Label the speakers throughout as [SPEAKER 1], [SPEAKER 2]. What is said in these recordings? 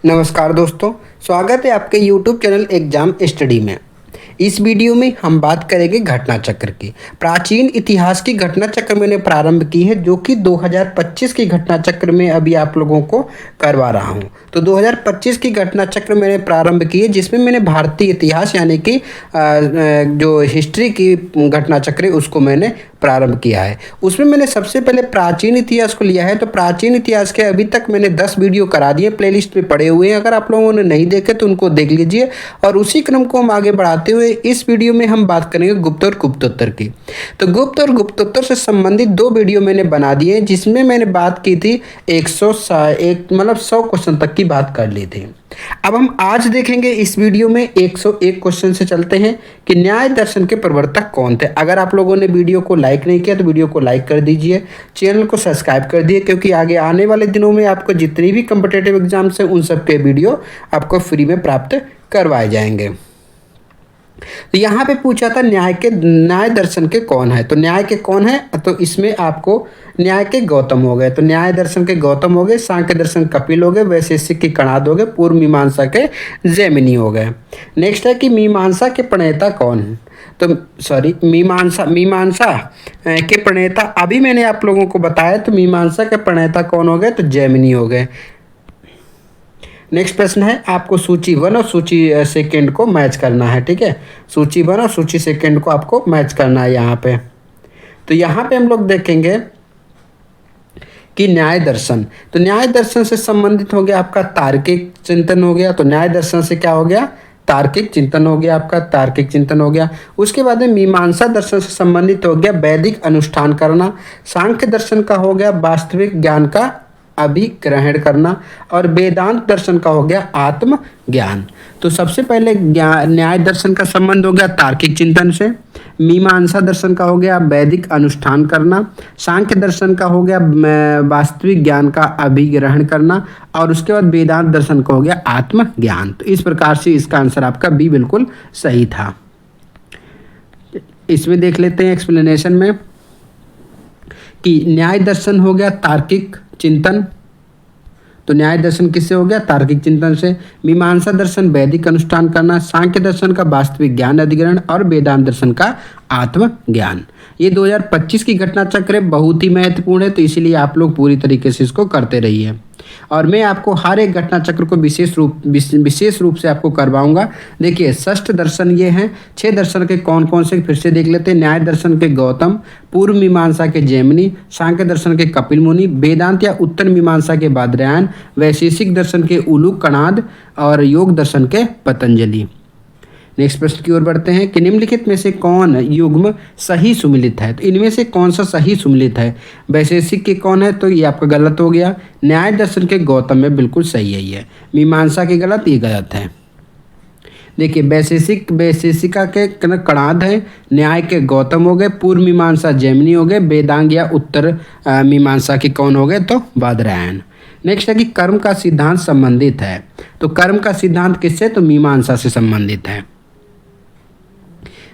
[SPEAKER 1] नमस्कार दोस्तों, स्वागत है आपके YouTube चैनल एग्जाम स्टडी में। इस वीडियो में हम बात करेंगे घटना चक्र की। प्राचीन इतिहास की घटना चक्र मैंने प्रारंभ की है, जो कि 2025 की घटना चक्र में अभी आप लोगों को करवा रहा हूं। तो 2025 की घटना चक्र मैंने प्रारंभ की है, जिसमें मैंने भारतीय इतिहास यानी कि जो हिस्ट्री की घटना चक्र है उसको मैंने प्रारंभ किया है। उसमें मैंने सबसे पहले प्राचीन इतिहास को लिया है। तो प्राचीन इतिहास के अभी तक मैंने 10 वीडियो करा दिए, प्लेलिस्ट में पड़े हुए हैं। अगर आप लोगों ने नहीं देखे तो उनको देख लीजिए। और उसी क्रम को हम आगे बढ़ाते हुए इस वीडियो में हम बात करेंगे गुप्त और गुप्तोत्तर की। तो गुप्त और गुप्तोत्तर से संबंधित 2 वीडियो मैंने बना दिए, जिसमें मैंने बात की थी 100 क्वेश्चन तक की बात कर ली थी। अब हम आज देखेंगे इस वीडियो में 101 क्वेश्चन से चलते हैं कि न्याय दर्शन के प्रवर्तक कौन थे। अगर आप लोगों ने वीडियो को लाइक नहीं किया तो वीडियो को लाइक कर दीजिए, चैनल को सब्सक्राइब कर दिए, क्योंकि आगे आने वाले दिनों में आपको जितनी भी कॉम्पिटिटिव एग्जाम्स हैं उन सब के वीडियो आपको फ्री में प्राप्त करवाए जाएंगे। तो यहाँ पे पूछा था न्याय दर्शन के कौन है। तो न्याय के कौन है, तो इसमें आपको न्याय के गौतम हो गए। तो न्याय दर्शन के गौतम हो गए, सांख्य दर्शन कपिल हो गए, वैशेषिक की कणाद हो गए, पूर्व मीमांसा के जैमिनी हो गए। नेक्स्ट है कि मीमांसा के प्रणेता कौन है। तो मीमांसा के प्रणेता अभी मैंने आप लोगों को बताया। तो मीमांसा के प्रणेता कौन हो गए, तो जैमिनी हो गए। नेक्स्ट प्रश्न है, आपको सूची 1 और सूची सेकंड को मैच करना है। ठीक है, सूची 1 और सूची सेकंड को आपको मैच करना है यहाँ पे। तो यहाँ पे हम लोग देखेंगे कि न्याय दर्शन। तो न्याय दर्शन से संबंधित हो गया आपका तार्किक चिंतन हो गया। तो न्याय दर्शन से क्या हो गया, तार्किक चिंतन हो गया, आपका तार्किक चिंतन हो गया। उसके बाद में मीमांसा दर्शन से संबंधित हो गया वैदिक अनुष्ठान करना। सांख्य दर्शन का हो गया वास्तविक ज्ञान का अभिग्रहण करना। और वेदांत दर्शन का हो गया आत्म ज्ञान। तो सबसे पहले न्याय दर्शन का संबंध हो गया तार्किक चिंतन से। मीमांसा दर्शन का हो गया वैदिक अनुष्ठान करना। सांख्य दर्शन का हो गया वास्तविक ज्ञान का अभिग्रहण करना। और उसके बाद वेदांत दर्शन का हो गया आत्म ज्ञान। तो इस प्रकार से इसका आंसर आपका बी बिल्कुल सही था। इसमें देख लेते हैं एक्सप्लेनेशन में कि न्याय दर्शन हो गया तार्किक चिंतन। तो न्याय दर्शन किससे हो गया, तार्किक चिंतन से। मीमांसा दर्शन वैदिक अनुष्ठान करना। सांख्य दर्शन का वास्तविक ज्ञान अधिग्रहण। और वेदांत दर्शन का आत्म ज्ञान। ये 2025 की घटना चक्र बहुत ही महत्वपूर्ण है, तो इसीलिए आप लोग पूरी तरीके से इसको करते रहिए। और मैं आपको हर एक घटना चक्र को विशेष रूप से आपको करवाऊंगा। देखिए, षष्ठ दर्शन ये हैं। 6 दर्शन के कौन कौन से फिर से देख लेते हैं। न्याय दर्शन के गौतम, पूर्व मीमांसा के जैमिनी, सांख्य दर्शन के कपिल मुनि, वेदांत या उत्तर मीमांसा के बादरायण, वैशेषिक दर्शन के उलूक कणाद और योग दर्शन के पतंजलि। नेक्स्ट प्रश्न की ओर बढ़ते हैं कि निम्नलिखित में से कौन युग्म सही सुमिलित है। तो इनमें से कौन सा सही सुमिलित है। वैशेषिक के कौन है, तो ये आपका गलत हो गया। न्याय दर्शन के गौतम में बिल्कुल सही है ये। मीमांसा के गलत, ये गलत है। देखिए, वैशेषिका के कणाद है, न्याय के गौतम हो गए, पूर्व मीमांसा जैमिनी हो गए, वेदांग या उत्तर मीमांसा के कौन हो गए, तो बादरायण। नेक्स्ट है कि कर्म का सिद्धांत संबंधित है। तो कर्म का सिद्धांत किससे, तो मीमांसा से संबंधित है।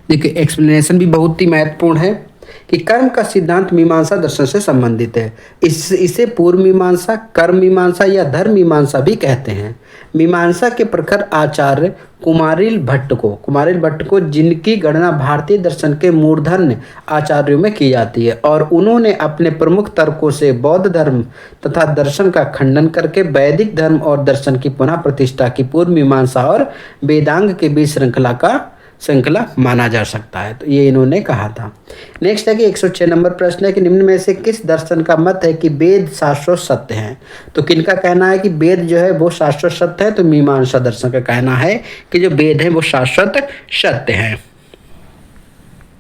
[SPEAKER 1] देखिए, एक्सप्लेनेशन भी बहुत ही महत्वपूर्ण है कि कर्म का सिद्धांत मीमांसा दर्शन से संबंधित है। इसे पूर्व मीमांसा, कर्म मीमांसा या धर्म मीमांसा भी कहते हैं। मीमांसा के प्रखर आचार्य कुमारिल भट्ट को जिनकी गणना भारतीय दर्शन के मूर्धन्य आचार्यों में की जाती है, और उन्होंने अपने प्रमुख तर्कों से बौद्ध धर्म तथा दर्शन का खंडन करके वैदिक धर्म और दर्शन की पुनः प्रतिष्ठा की पूर्व मीमांसा और वेदांग के बीच श्रृंखला माना जा सकता है। तो ये इन्होंने कहा था। नेक्स्ट है कि 106 नंबर प्रश्न है कि निम्न में से किस दर्शन का मत है कि वेद शाश्वत सत्य हैं। तो किनका कहना है कि वेद जो है वो शाश्वत सत्य है, तो मीमांसा दर्शन का कहना है कि जो वेद है वो शाश्वत सत्य है।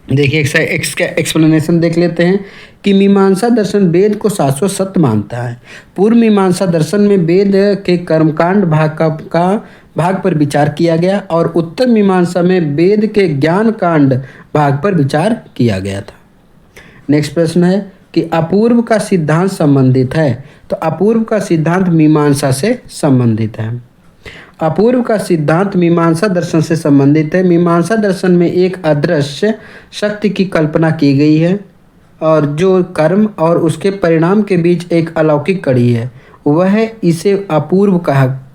[SPEAKER 1] देखिए, इसका एक्सप्लेनेशन देख लेते हैं कि मीमांसा दर्शन वेद को शाश्वत सत्य मानता है। पूर्व मीमांसा दर्शन में वेद के कर्मकांड भाग पर विचार किया गया, और उत्तर मीमांसा में वेद के ज्ञान कांड भाग पर विचार किया गया था। नेक्स्ट प्रश्न है कि अपूर्व का सिद्धांत संबंधित है। तो अपूर्व का सिद्धांत मीमांसा से संबंधित है। अपूर्व का सिद्धांत मीमांसा दर्शन से संबंधित है। मीमांसा दर्शन में एक अदृश्य शक्ति की कल्पना की गई है, और जो कर्म और उसके परिणाम के बीच एक अलौकिक कड़ी है, वह इसे अपूर्व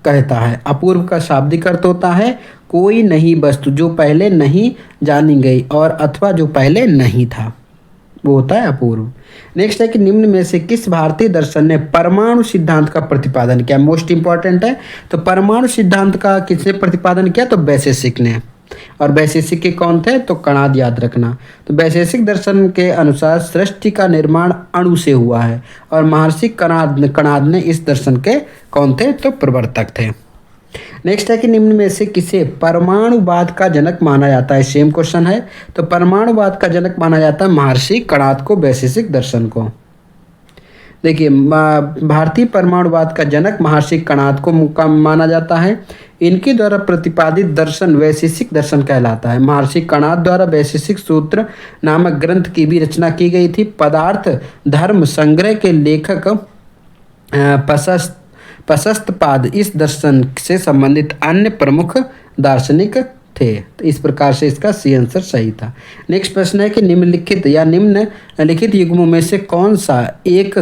[SPEAKER 1] कहता है। अपूर्व का शाब्दिक अर्थ होता है कोई नई वस्तु जो पहले नहीं जानी गई और अथवा जो पहले नहीं था, वो होता है अपूर्व। नेक्स्ट है कि निम्न में से किस भारतीय दर्शन ने परमाणु सिद्धांत का प्रतिपादन किया। मोस्ट इंपॉर्टेंट है। तो परमाणु सिद्धांत का किसने प्रतिपादन किया, तो वैशेषिक ने। और वैशेषिक के कौन थे, तो कणाद, याद रखना। तो वैशेषिक दर्शन के अनुसार सृष्टि का निर्माण अणु से हुआ है और महर्षि कणाद ने इस दर्शन के कौन थे, तो प्रवर्तक थे। नेक्स्ट है कि निम्न में से किसे परमाणुवाद का जनक माना जाता है। सेम क्वेश्चन है। तो परमाणुवाद का जनक माना जाता है महर्षि कणाद को, वैशेषिक दर्शन को। देखिए, भारतीय परमाणुवाद का जनक महर्षि कणाद को माना जाता है। इनके द्वारा प्रतिपादित दर्शन वैशेषिक दर्शन कहलाता है। महर्षि कणाद द्वारा वैशेषिक सूत्र नामक ग्रंथ की भी रचना की गई थी। पदार्थ धर्म संग्रह के लेखक प्रशस्तपाद इस दर्शन से संबंधित अन्य प्रमुख दार्शनिक थे। तो इस प्रकार से इसका सी आंसर सही था। नेक्स्ट प्रश्न है कि निम्नलिखित युग्मों में से कौन सा एक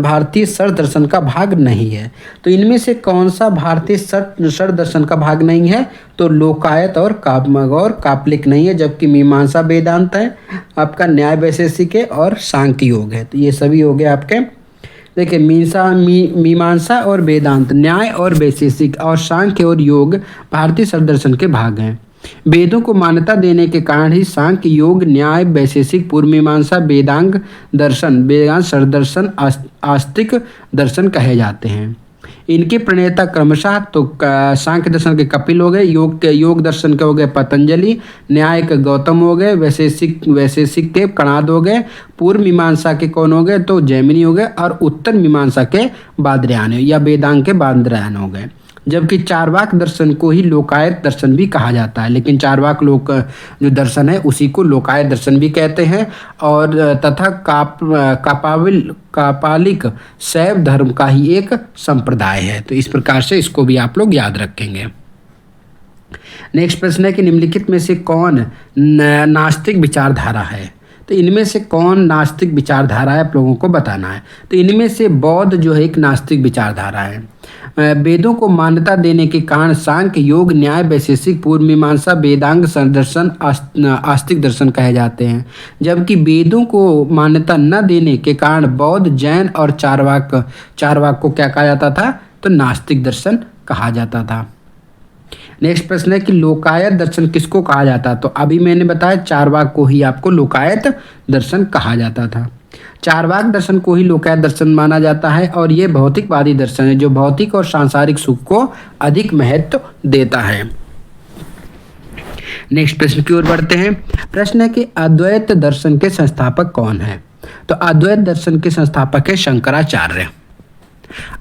[SPEAKER 1] भारतीय षड दर्शन का भाग नहीं है। तो इनमें से कौन सा भारतीय षड दर्शन का भाग नहीं है, तो लोकायत और कापलिक नहीं है, जबकि मीमांसा वेदांत है, आपका न्याय वैशेषिक है और सांख्य योग है। तो ये सभी हो गए आपके। देखिए, मीमांसा और वेदांत, न्याय और वैशेषिक और सांख्य और योग भारतीय षड दर्शन के भाग हैं। वेदों को मान्यता देने के कारण ही सांख्य, योग, न्याय, वैशेषिक, पूर्व मीमांसा, वेदांग षड दर्शन, आस्तिक दर्शन कहे जाते हैं। इनके प्रणेता क्रमशः तो सांख्य दर्शन के कपिल हो गए, योग दर्शन के हो गए पतंजलि, न्याय के गौतम हो गए, वैशेषिक के कणाद हो गए, पूर्व मीमांसा के कौन हो गए, तो जैमिनी हो गए, और उत्तर मीमांसा के बादरायण या वेदांग के बादरायण हो गए। जबकि चारवाक दर्शन को ही लोकायत दर्शन भी कहा जाता है। लेकिन चारवाक लोक जो दर्शन है उसी को लोकायत दर्शन भी कहते हैं। और तथा कापालिक शैव धर्म का ही एक संप्रदाय है। तो इस प्रकार से इसको भी आप लोग याद रखेंगे। नेक्स्ट प्रश्न है कि निम्नलिखित में से कौन नास्तिक विचारधारा है। तो इनमें से कौन नास्तिक विचारधारा है, आप लोगों को बताना है। तो इनमें से बौद्ध जो है एक नास्तिक विचारधारा है। वेदों को मान्यता देने के कारण सांख्य, योग, न्याय, वैशेषिक, पूर्व मीमांसा, वेदांग दर्शन, आस्तिक दर्शन कहे जाते हैं। जबकि वेदों को मान्यता न देने के कारण बौद्ध, जैन और चारवाक को क्या कहा जाता था, तो नास्तिक दर्शन कहा जाता था। नेक्स्ट प्रश्न है कि लोकायत दर्शन किसको कहा जाता। तो अभी मैंने बताया चारवाक को ही आपको लोकायत दर्शन कहा जाता था। चारवाक दर्शन को ही लोकायत दर्शन माना जाता है और ये भौतिकवादी दर्शन है जो भौतिक और सांसारिक सुख को अधिक महत्व देता है। नेक्स्ट प्रश्न की ओर बढ़ते हैं। प्रश्न है कि अद्वैत दर्शन के संस्थापक कौन है। तो अद्वैत दर्शन के संस्थापक है शंकराचार्य।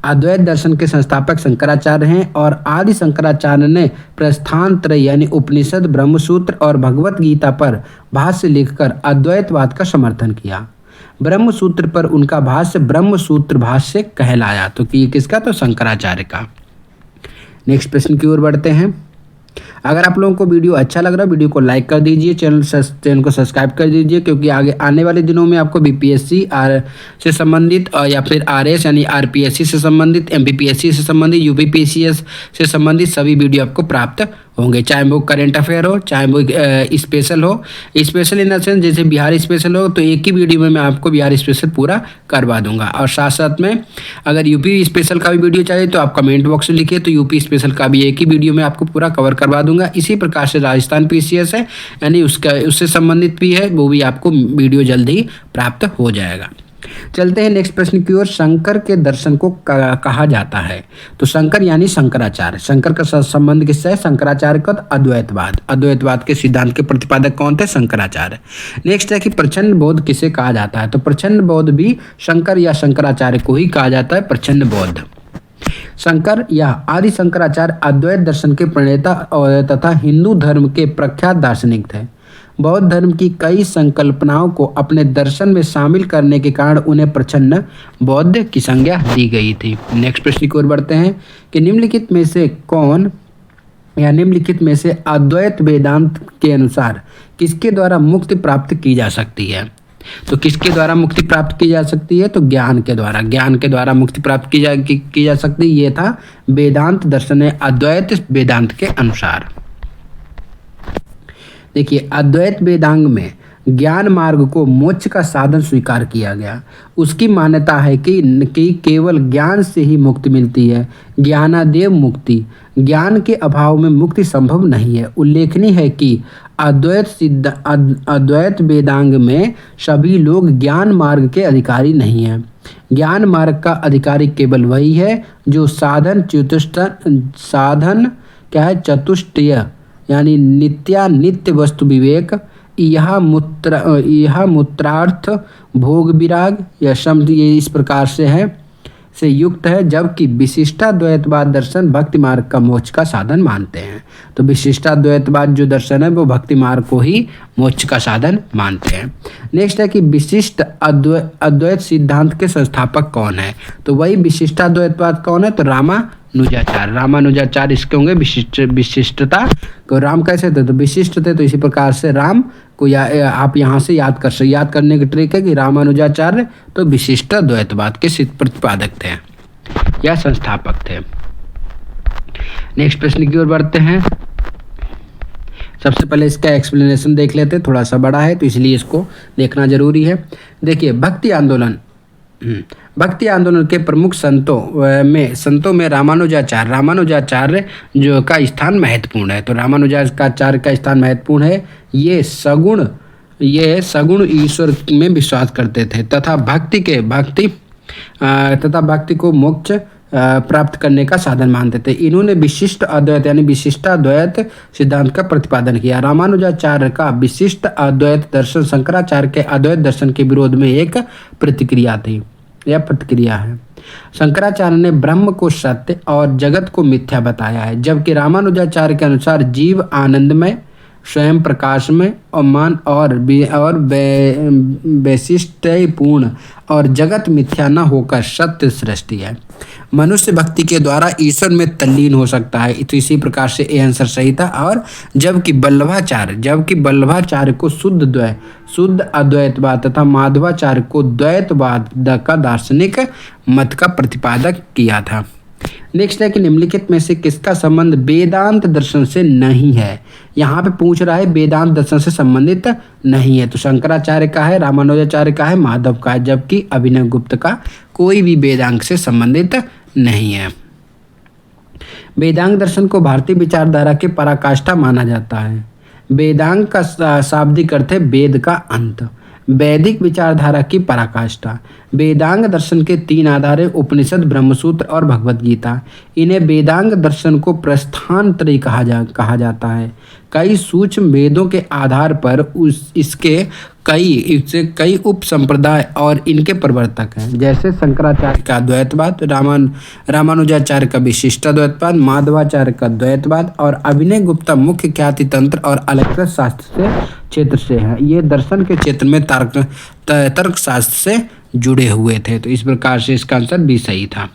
[SPEAKER 1] अद्वैत दर्शन के संस्थापक शंकराचार्य हैं और आदि शंकराचार्य ने प्रस्थान त्रय यानी उपनिषद, ब्रह्मसूत्र और भगवत गीता पर भाष्य लिखकर अद्वैतवाद का समर्थन किया। ब्रह्मसूत्र पर उनका भाष्य ब्रह्मसूत्र भाष्य कहलाया। तो ये किसका, तो शंकराचार्य का। नेक्स्ट प्रश्न की ओर बढ़ते हैं। अगर आप लोगों को वीडियो अच्छा लग रहा है, वीडियो को लाइक कर दीजिए, चैनल को सब्सक्राइब कर दीजिए, क्योंकि आगे आने वाले दिनों में आपको बीपीएससी से संबंधित या फिर आरएस यानी आरपीएससी से संबंधित, एमपीपीएससी से संबंधित, यूपीपीसीएस से संबंधित सभी वीडियो आपको प्राप्त होंगे। चाहे वो करेंट अफेयर हो, चाहे वो स्पेशल हो, स्पेशल इन द सेंस जैसे बिहार स्पेशल हो, तो एक ही वीडियो में मैं आपको बिहार स्पेशल पूरा करवा दूंगा। और साथ साथ में अगर यूपी स्पेशल का भी वीडियो चाहिए तो आप कमेंट बॉक्स में लिखिए, तो यूपी स्पेशल का भी एक ही वीडियो में आपको पूरा कवर करवा दूंगा। इसी प्रकार से राजस्थान पीसीएस है यानी उससे संबंधित भी है, वो भी आपको वीडियो जल्द ही प्राप्त हो जाएगा। चलते हैं नेक्स्ट प्रश्न की ओर। शंकर के दर्शन को कहा जाता है। तो शंकर यानी शंकराचार्य, शंकर का संबंध किससे है, शंकराचार्य का अद्वैतवाद। अद्वैतवाद के सिद्धांत के प्रतिपादक कौन थे, शंकराचार्य। नेक्स्ट है कि प्रच्छन्न बौद्ध किसे कहा जाता है। तो प्रच्छन्न बौद्ध भी शंकर या शंकराचार्य को ही कहा जाता है, प्रच्छन्न बौद्ध। शंकर या आदि शंकराचार्य अद्वैत दर्शन के प्रणेता तथा हिंदू धर्म के प्रख्यात दार्शनिक थे। बौद्ध धर्म की कई संकल्पनाओं को अपने दर्शन में शामिल करने के कारण उन्हें प्रच्छन्न बौद्ध की संज्ञा दी गई थी। नेक्स्ट प्रश्न की ओर बढ़ते हैं कि निम्नलिखित में से अद्वैत वेदांत के अनुसार किसके द्वारा मुक्ति प्राप्त की जा सकती है। तो किसके द्वारा मुक्ति प्राप्त की जा सकती है? तो ज्ञान के द्वारा मुक्ति प्राप्त की जा सकती है। ये था वेदांत दर्शन है अद्वैत वेदांत के अनुसार। देखिए, अद्वैत वेदांग में ज्ञान मार्ग को मोक्ष का साधन स्वीकार किया गया। उसकी मान्यता है कि केवल ज्ञान से ही मुक्ति मिलती है, ज्ञानादेव मुक्ति, ज्ञान के अभाव में मुक्ति संभव नहीं है। उल्लेखनीय है कि अद्वैत वेदांग में सभी लोग ज्ञान मार्ग के अधिकारी नहीं हैं। ज्ञान मार्ग का अधिकारी केवल वही है जो चतुष्टय यानी नित्य वस्तु विवेक, यह मूत्रार्थ भोग विराग या शब्द ये इस प्रकार से युक्त है, जबकि विशिष्टाद्वैतवाद दर्शन भक्ति मार्ग का मोक्ष का साधन मानते हैं। तो विशिष्टाद्वैतवाद जो दर्शन है वो भक्ति मार्ग को ही मोक्ष का साधन मानते हैं। नेक्स्ट है कि विशिष्ट अद्वैत सिद्धांत के संस्थापक कौन है? तो वही विशिष्टाद्वैतवाद कौन है? तो रामानुजाचार्य इसके होंगे विशिष्टता को। राम कैसे थे? तो विशिष्ट थे। तो इसी प्रकार से राम को आप यहाँ से याद करने की ट्रिक है कि रामानुजाचार्य तो विशिष्ट द्वैतवाद के सिद्ध प्रतिपादक थे या संस्थापक थे। नेक्स्ट प्रश्न की ओर बढ़ते हैं। सबसे पहले इसका एक्सप्लेनेशन देख लेते हैं, थोड़ा सा बड़ा है तो इसलिए इसको देखना जरूरी है। देखिए, भक्ति आंदोलन के प्रमुख संतों में रामानुजाचार्य जो का स्थान महत्वपूर्ण है। तो रामानुजाचार्य का स्थान महत्वपूर्ण है। ये सगुण ईश्वर में विश्वास करते थे तथा भक्ति को मोक्ष प्राप्त करने का साधन मानते थे। इन्होंने विशिष्ट अद्वैत यानी विशिष्टाद्वैत सिद्धांत का प्रतिपादन किया। रामानुजाचार्य का विशिष्ट अद्वैत दर्शन शंकराचार्य के अद्वैत दर्शन के विरोध में एक प्रतिक्रिया है। शंकराचार्य ने ब्रह्म को सत्य और जगत को मिथ्या बताया है, जबकि रामानुजाचार्य के अनुसार जीव आनंदमय, स्वयं प्रकाशमय और वैशिष्ट्यपूर्ण और जगत मिथ्या न होकर सत्य सृष्टि है। मनुष्य भक्ति के द्वारा ईश्वर में तल्लीन हो सकता है। तो इसी प्रकार से ये आंसर सही था। और जबकि वल्लभाचार्य को शुद्ध अद्वैतवाद तथा माधवाचार्य को द्वैतवाद का दार्शनिक मत का प्रतिपादक किया था। नेक्स्ट है कि निम्नलिखित में से किसका संबंध वेदांत दर्शन से नहीं है? यहाँ पे पूछ रहा है वेदांत दर्शन से संबंधित नहीं है। तो शंकराचार्य का है, रामानुजाचार्य का है, माधव का है, जबकि अभिनव गुप्त का कोई भी वेदांत से संबंधित नहीं है। वेदांत दर्शन को भारतीय विचारधारा के पराकाष्ठा माना जाता है। वेदांत का शाब्दिक अर्थ है वेद का अंत, वैदिक विचारधारा की पराकाष्ठा। वेदांग दर्शन के 3 आधार है, उपनिषद, ब्रह्मसूत्र और भगवद गीता। इन्हें वेदांग दर्शन को प्रस्थान त्रयी कहा जाता है। कई सूक्ष्म वेदों के आधार पर इसके कई उप संप्रदाय और इनके प्रवर्तक हैं, जैसे शंकराचार्य का द्वैतवाद, रामानुजाचार्य का विशिष्टाद्वैतवाद, माधवाचार्य का द्वैतवाद और अभिनव गुप्ता मुख्य ख्याति तंत्र और अलंकृत शास्त्र क्षेत्र से हैं। ये दर्शन के क्षेत्र में तर्क शास्त्र से जुड़े हुए थे। तो इस प्रकार से इसका आंसर भी सही था।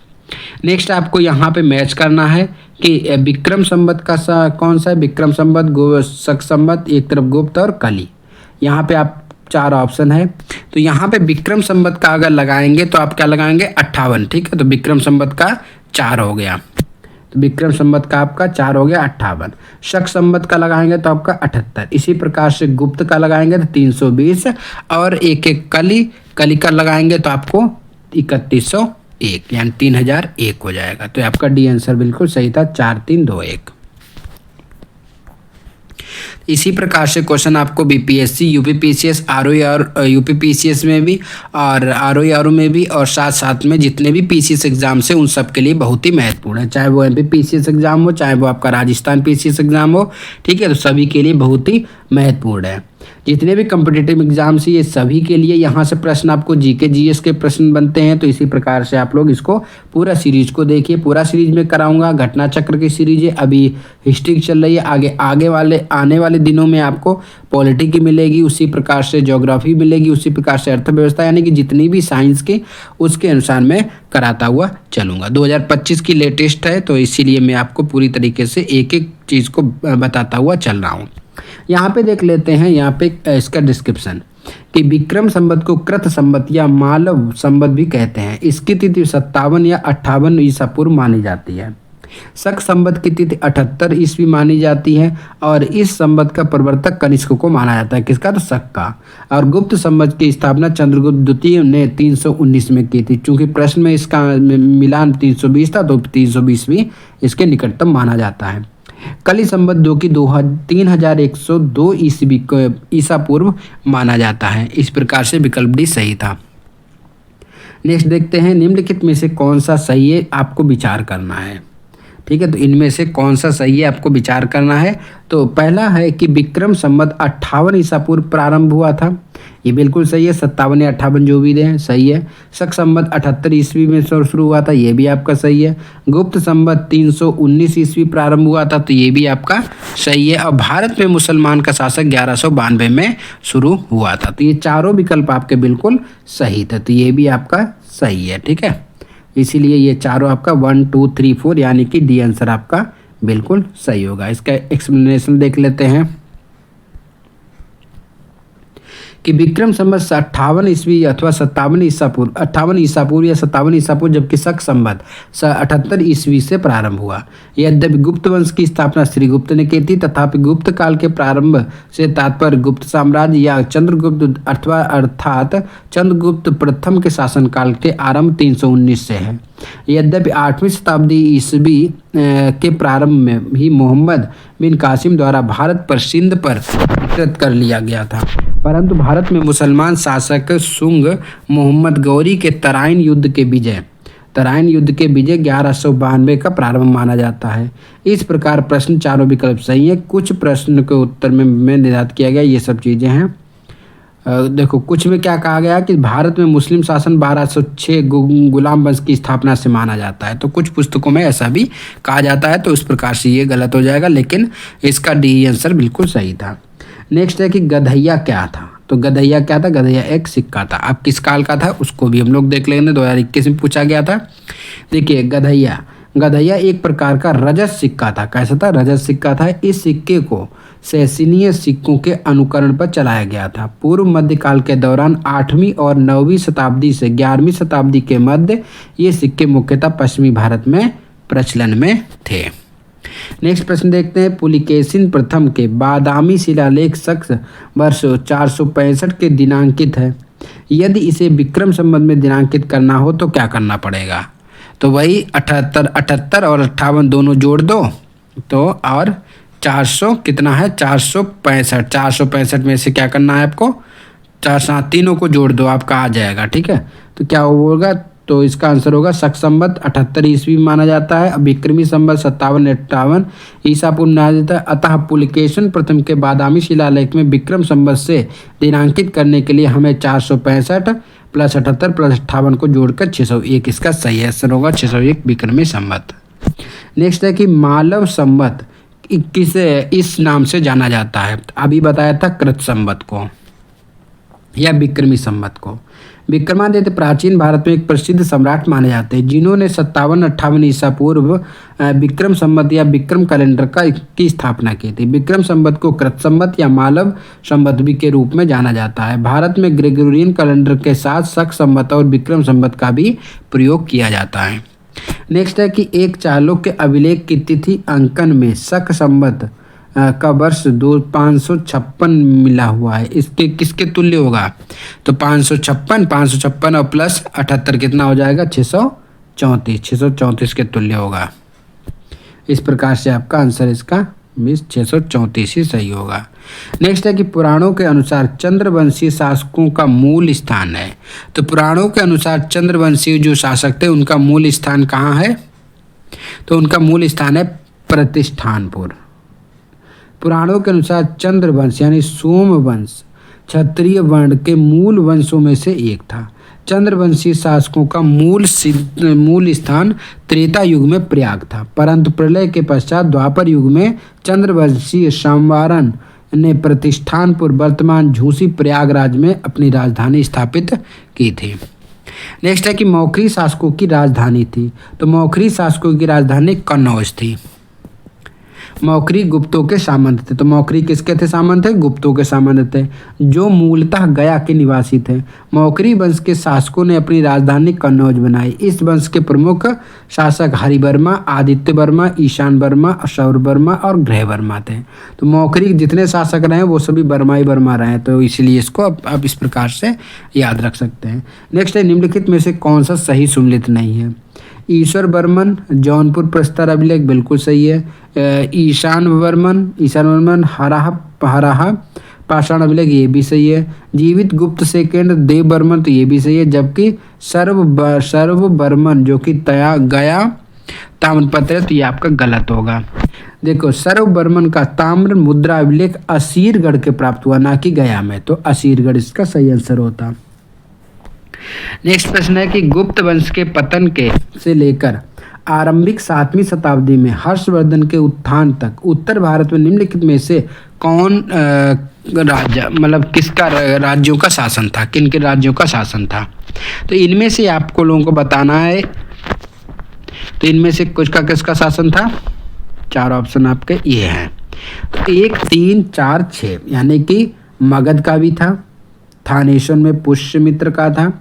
[SPEAKER 1] नेक्स्ट आपको यहाँ पे मैच करना है कि विक्रम संवत का कौन सा है? विक्रम संवत, शक संवत, एक तरफ गुप्त और कली। यहाँ पे आप 4 ऑप्शन है। तो यहाँ पे विक्रम संवत का अगर लगाएंगे तो आप क्या लगाएंगे? 58। ठीक है, तो विक्रम संवत का 4 हो गया। तो विक्रम संवत का आपका 4 हो गया 58। शक संवत का लगाएंगे तो आपका 78। इसी प्रकार से गुप्त का लगाएंगे तो 320 और एक कली का लगाएंगे तो आपको 3101 यानी 3001 हो जाएगा। तो आपका डी आंसर बिल्कुल सही था, 4321। इसी प्रकार से क्वेश्चन आपको बीपीएससी, यूपीपीसीएस, आरओई और यूपीपीसीएस में भी और आरओई आरओ में भी और साथ में जितने भी पीसीएस एग्जाम से उन सब के लिए बहुत ही महत्वपूर्ण है। चाहे वो एमपी पीसीएस एग्जाम हो, चाहे वो आपका राजस्थान पीसीएस एग्जाम हो, ठीक है, तो सभी के लिए बहुत ही महत्वपूर्ण है। जितने भी कॉम्पिटिटिव एग्जाम्स ये सभी के लिए यहाँ से प्रश्न आपको जीके जीएस के प्रश्न बनते हैं। तो इसी प्रकार से आप लोग इसको पूरा सीरीज को देखिए। पूरा सीरीज में कराऊंगा, घटना चक्र की सीरीज है, अभी हिस्ट्री चल रही है, आने वाले दिनों में आपको पॉलिटी की मिलेगी, उसी प्रकार से ज्योग्राफी मिलेगी, उसी प्रकार से अर्थव्यवस्था, यानी कि जितनी भी साइंस की उसके अनुसार मैं कराता हुआ चलूँगा। 2025 की लेटेस्ट है तो इसीलिए मैं आपको पूरी तरीके से एक एक चीज़ को बताता हुआ चल रहा हूँ। यहाँ पे देख लेते हैं, यहाँ पे इसका डिस्क्रिप्शन। कि विक्रम संवत को कृत संवत या मालव संवत भी कहते हैं। इसकी तिथि 57 या 58 ईसा पूर्व मानी जाती है। शक संवत की तिथि 78 ईस्वी मानी जाती है और इस संवत का प्रवर्तक कनिष्क को माना जाता है। किसका? तो शक का। और गुप्त संवत की स्थापना चंद्रगुप्त द्वितीय ने 319 में की थी। चूंकि प्रश्न में इसका मिलान 320 था तो 320वीं इसके निकटतम माना जाता है। कली संवत जो कि 3102 ईस्वी ईसा पूर्व माना जाता है। इस प्रकार से विकल्प डी सही था। नेक्स्ट देखते हैं, निम्नलिखित में से कौन सा सही है, आपको विचार करना है। ठीक है, तो इनमें से कौन सा सही है आपको विचार करना है। तो पहला है कि विक्रम संवत 58 ईसा पूर्व प्रारंभ हुआ था, ये बिल्कुल सही है। 57 या 58 जो भी दें सही है। शक संवत 78 ईस्वी में शुरू हुआ था, ये भी आपका सही है। गुप्त संवत 319 ईस्वी प्रारंभ हुआ था, तो ये भी आपका सही है। और भारत में मुसलमान का शासक 1192 में शुरू हुआ था। तो ये चारों विकल्प आपके बिल्कुल सही थे, तो ये भी आपका सही है। ठीक है, इसीलिए ये चारों आपका 1 2 3 4 यानी कि डी आंसर आपका बिल्कुल सही होगा। इसका एक्सप्लेनेशन देख लेते हैं कि विक्रम संवत 58 ईस्वी अथवा 57 ईसा पूर्व, 58 ईसा पूर्व या 57 ईसा पूर्व, जबकि शक संवत 78 ईस्वी से प्रारंभ हुआ। यद्यपि गुप्त वंश की स्थापना श्रीगुप्त ने की थी, तथापि गुप्त काल के प्रारंभ से तात्पर्य गुप्त साम्राज्य या चंद्रगुप्त अथवा अर्थात चंद्रगुप्त प्रथम के शासनकाल के आरंभ 319 से है। यद्यपि 8वीं शताब्दी ईस्वी के प्रारंभ में ही मोहम्मद बिन कासिम द्वारा भारत पर सिंध पर विकृत कर लिया गया था, परंतु भारत में मुसलमान शासक सुंग मोहम्मद गौरी के तराइन युद्ध के विजय 1192 का प्रारंभ माना जाता है। इस प्रकार प्रश्न चारों विकल्प सही है। कुछ प्रश्न के उत्तर में निर्धारित किया गया ये सब चीज़ें हैं। देखो कुछ में क्या कहा गया कि भारत में मुस्लिम शासन 1206 गुलाम वंश की स्थापना से माना जाता है, तो कुछ पुस्तकों में ऐसा भी कहा जाता है, तो उस प्रकार से ये गलत हो जाएगा, लेकिन इसका डी आंसर बिल्कुल सही था। नेक्स्ट है कि गधैया क्या था। तो गधैया क्या था? गधैया एक सिक्का था। अब किस काल का था उसको भी हम लोग देख लेंगे, 2021 में पूछा गया था। देखिए गधैया एक प्रकार का रजत सिक्का था। कैसा था? रजत सिक्का था। इस सिक्के को सैसिनीय सिक्कों के अनुकरण पर चलाया गया था। पूर्व मध्यकाल के दौरान 8वीं और 9वीं शताब्दी से 11वीं शताब्दी के मध्य ये सिक्के मुख्यतः पश्चिमी भारत में प्रचलन में थे। नेक्स्ट प्रश्न देखते हैं, पुलिकेशिन प्रथम के बादामी शिलालेख शक वर्ष 465 के दिनांकित है। यदि इसे विक्रम संवत में दिनांकित करना हो तो क्या करना पड़ेगा? तो वही 78 और 58 दोनों जोड़ दो, तो और 400 कितना है? 465 में से क्या करना है आपको? 4 तीनों को जोड़ दो, आपका आ जाएगा। ठीक है, तो क्या होगा? तो इसका आंसर होगा शक संवत 78 ईस्वी माना जाता है। विक्रमी संवत 57-58 ईसा पूर्व माना जाता है। अतः पुलिकेशिन प्रथम के बादामी शिलालेख में विक्रम संवत से दिनांकित करने के लिए हमें 465 प्लस 78 प्लस 58 को जोड़कर 601 इसका सही आंसर होगा, 601 विक्रमी संवत। नेक्स्ट है कि मालव संवत किसे इस नाम से जाना जाता है? अभी बताया था कृत संवत को या विक्रमी संवत को। विक्रमादित्य प्राचीन भारत में एक प्रसिद्ध सम्राट माने जाते हैं, जिन्होंने 57-58 ईसा पूर्व विक्रम संवत या विक्रम कैलेंडर की स्थापना की थी। विक्रम संवत को कृत संवत या मालव संवत भी के रूप में जाना जाता है। भारत में ग्रेगोरियन कैलेंडर के साथ शक संवत और विक्रम संवत का भी प्रयोग किया जाता है। नेक्स्ट है कि एक चालुक्य अभिलेख की तिथि अंकन में शक संवत का वर्ष 556 मिला हुआ है। इसके किसके तुल्य होगा? तो 556 और प्लस 78 कितना हो जाएगा? 634 के तुल्य होगा। इस प्रकार से आपका आंसर इसका 634 ही सही होगा। नेक्स्ट है कि पुराणों के अनुसार चंद्रवंशीय शासकों का मूल स्थान है। तो पुराणों के अनुसार चंद्रवंशीय जो शासक थे उनका मूल स्थान कहाँ है? तो उनका मूल स्थान है प्रतिष्ठानपुर। पुराणों के अनुसार चंद्रवंश यानी सोमवंश क्षत्रिय वर्ण के मूल वंशों में से एक था। चंद्रवंशी शासकों का मूल स्थान त्रेता युग में प्रयाग था, परंतु प्रलय के पश्चात द्वापर युग में चंद्रवंशी संवारन ने प्रतिष्ठानपुर वर्तमान झूसी प्रयागराज में अपनी राजधानी स्थापित की थी। नेक्स्ट है कि मौखरी शासकों की राजधानी थी। तो मौखरी शासकों की राजधानी कन्नौज थी। मौखरी गुप्तों के सामंत थे। तो मौखरी किसके थे सामंत थे? गुप्तों के सामंत थे, जो मूलतः गया के निवासी थे। मौखरी वंश के शासकों ने अपनी राजधानी कन्नौज बनाई। इस वंश के प्रमुख शासक हरिवर्मा, आदित्य वर्मा, ईशान वर्मा, सौर वर्मा और ग्रह वर्मा थे। तो मौखरी जितने शासक रहे वो सभी वर्मा ही वर्मा रहे, तो इसलिए इसको आप इस प्रकार से याद रख सकते हैं। नेक्स्ट है, निम्नलिखित में से कौन सा सही सुमेलित नहीं है? ईश्वर वर्मन जौनपुर प्रस्तर अभिलेख बिल्कुल सही है। ईशान वर्मन हराहा पाषाण अभिलेख ये भी सही है। जीवित गुप्त सेकेंड देव बर्मन तो ये भी सही है, जबकि सर्व बर्मन जो कि गया ताम्रपत्र है तो ये आपका गलत होगा। देखो, सर्व बर्मन का ताम्र मुद्रा अभिलेख असीरगढ़ के प्राप्त हुआ, ना कि गया में, तो असीरगढ़ इसका सही आंसर होता। नेक्स्ट प्रश्न है कि गुप्त वंश के पतन के से लेकर आरंभिक 7वीं शताब्दी में हर्षवर्धन के उत्थान तक उत्तर भारत में निम्नलिखित में से कौन राज्य मतलब किसका राज्यों का शासन था, किन के राज्यों का शासन था? तो इनमें से आपको लोगों को बताना है। तो इनमें से कुछ का किसका शासन था? 4 ऑप्शन आपके ये हैं। तो 1, 3, 4, 6 यानी कि मगध का भी था, थानेश्वर में पुष्यमित्र का था,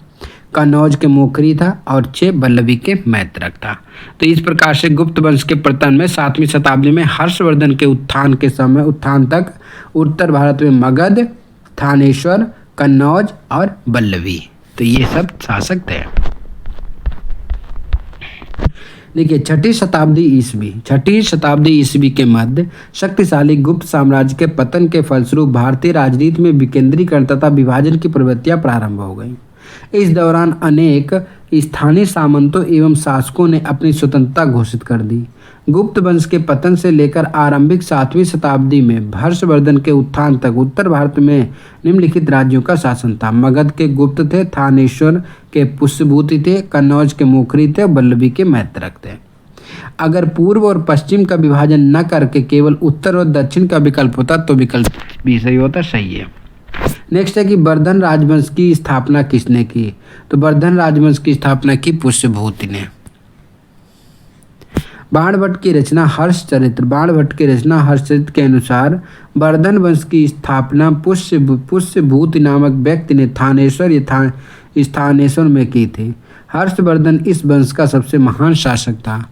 [SPEAKER 1] कन्नौज के मोखरी था और 6 बल्लभी के मैत्रक था। तो इस प्रकार से गुप्त वंश के पतन में 7वीं शताब्दी में हर्षवर्धन के उत्थान तक उत्तर भारत में मगध, थानेश्वर, कन्नौज और बल्लभी, तो ये सब शासक थे। देखिए, 6वीं शताब्दी ईस्वी के मध्य शक्तिशाली गुप्त साम्राज्य के पतन के फलस्वरूप भारतीय राजनीति में विकेंद्रीकरण तथा विभाजन की प्रवृत्तियां प्रारंभ हो गई। इस दौरान अनेक स्थानीय सामंतों एवं शासकों ने अपनी स्वतंत्रता घोषित कर दी। गुप्त वंश के पतन से लेकर आरंभिक 7वीं शताब्दी में हर्षवर्धन के उत्थान तक उत्तर भारत में निम्नलिखित राज्यों का शासन था। मगध के गुप्त थे, थानेश्वर के पुष्यभूति थे, कन्नौज के मोखरी थे, बल्लभी के मैत्रक थे। अगर पूर्व और पश्चिम का विभाजन न करके केवल उत्तर और दक्षिण का विकल्प होता तो विकल्प भी सही होता। सही है। नेक्स्ट है कि वर्धन राजवंश की स्थापना किसने की? तो वर्धन राजवंश की स्थापना की पुष्यभूति ने। बाणभट्ट की रचना हर्षचरित्र के अनुसार वर्धन वंश की स्थापना पुष्यभूति नामक व्यक्ति ने स्थानेश्वर में की थी। हर्षवर्धन इस वंश का सबसे महान शासक था।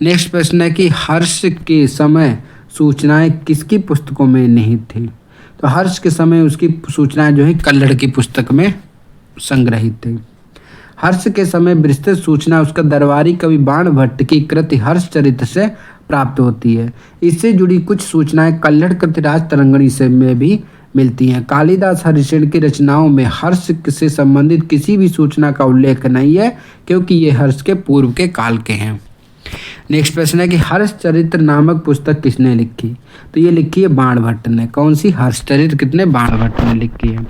[SPEAKER 1] नेक्स्ट प्रश्न है कि हर्ष के समय सूचनाएं किसकी पुस्तकों में निहित थी? तो हर्ष के समय उसकी सूचनाएं जो है कल्लड़ की पुस्तक में संग्रहित थी। हर्ष के समय विस्तृत सूचना उसका दरबारी कवि बाणभट्ट की कृति हर्षचरित्र से प्राप्त होती है। इससे जुड़ी कुछ सूचनाएं कल्लड़ कृतिराज तरंगणी से में भी मिलती हैं। कालिदास हरिश्चंद्र की रचनाओं में हर्ष से संबंधित किसी भी सूचना का उल्लेख नहीं है, क्योंकि ये हर्ष के पूर्व के काल के हैं। नेक्स्ट प्रश्न है कि हर्षचरित्र नामक पुस्तक किसने लिखी? तो ये लिखी है बाणभट्ट ने। कौन सी? हर्षचरित्र कितने? बाणभट्ट ने लिखी है।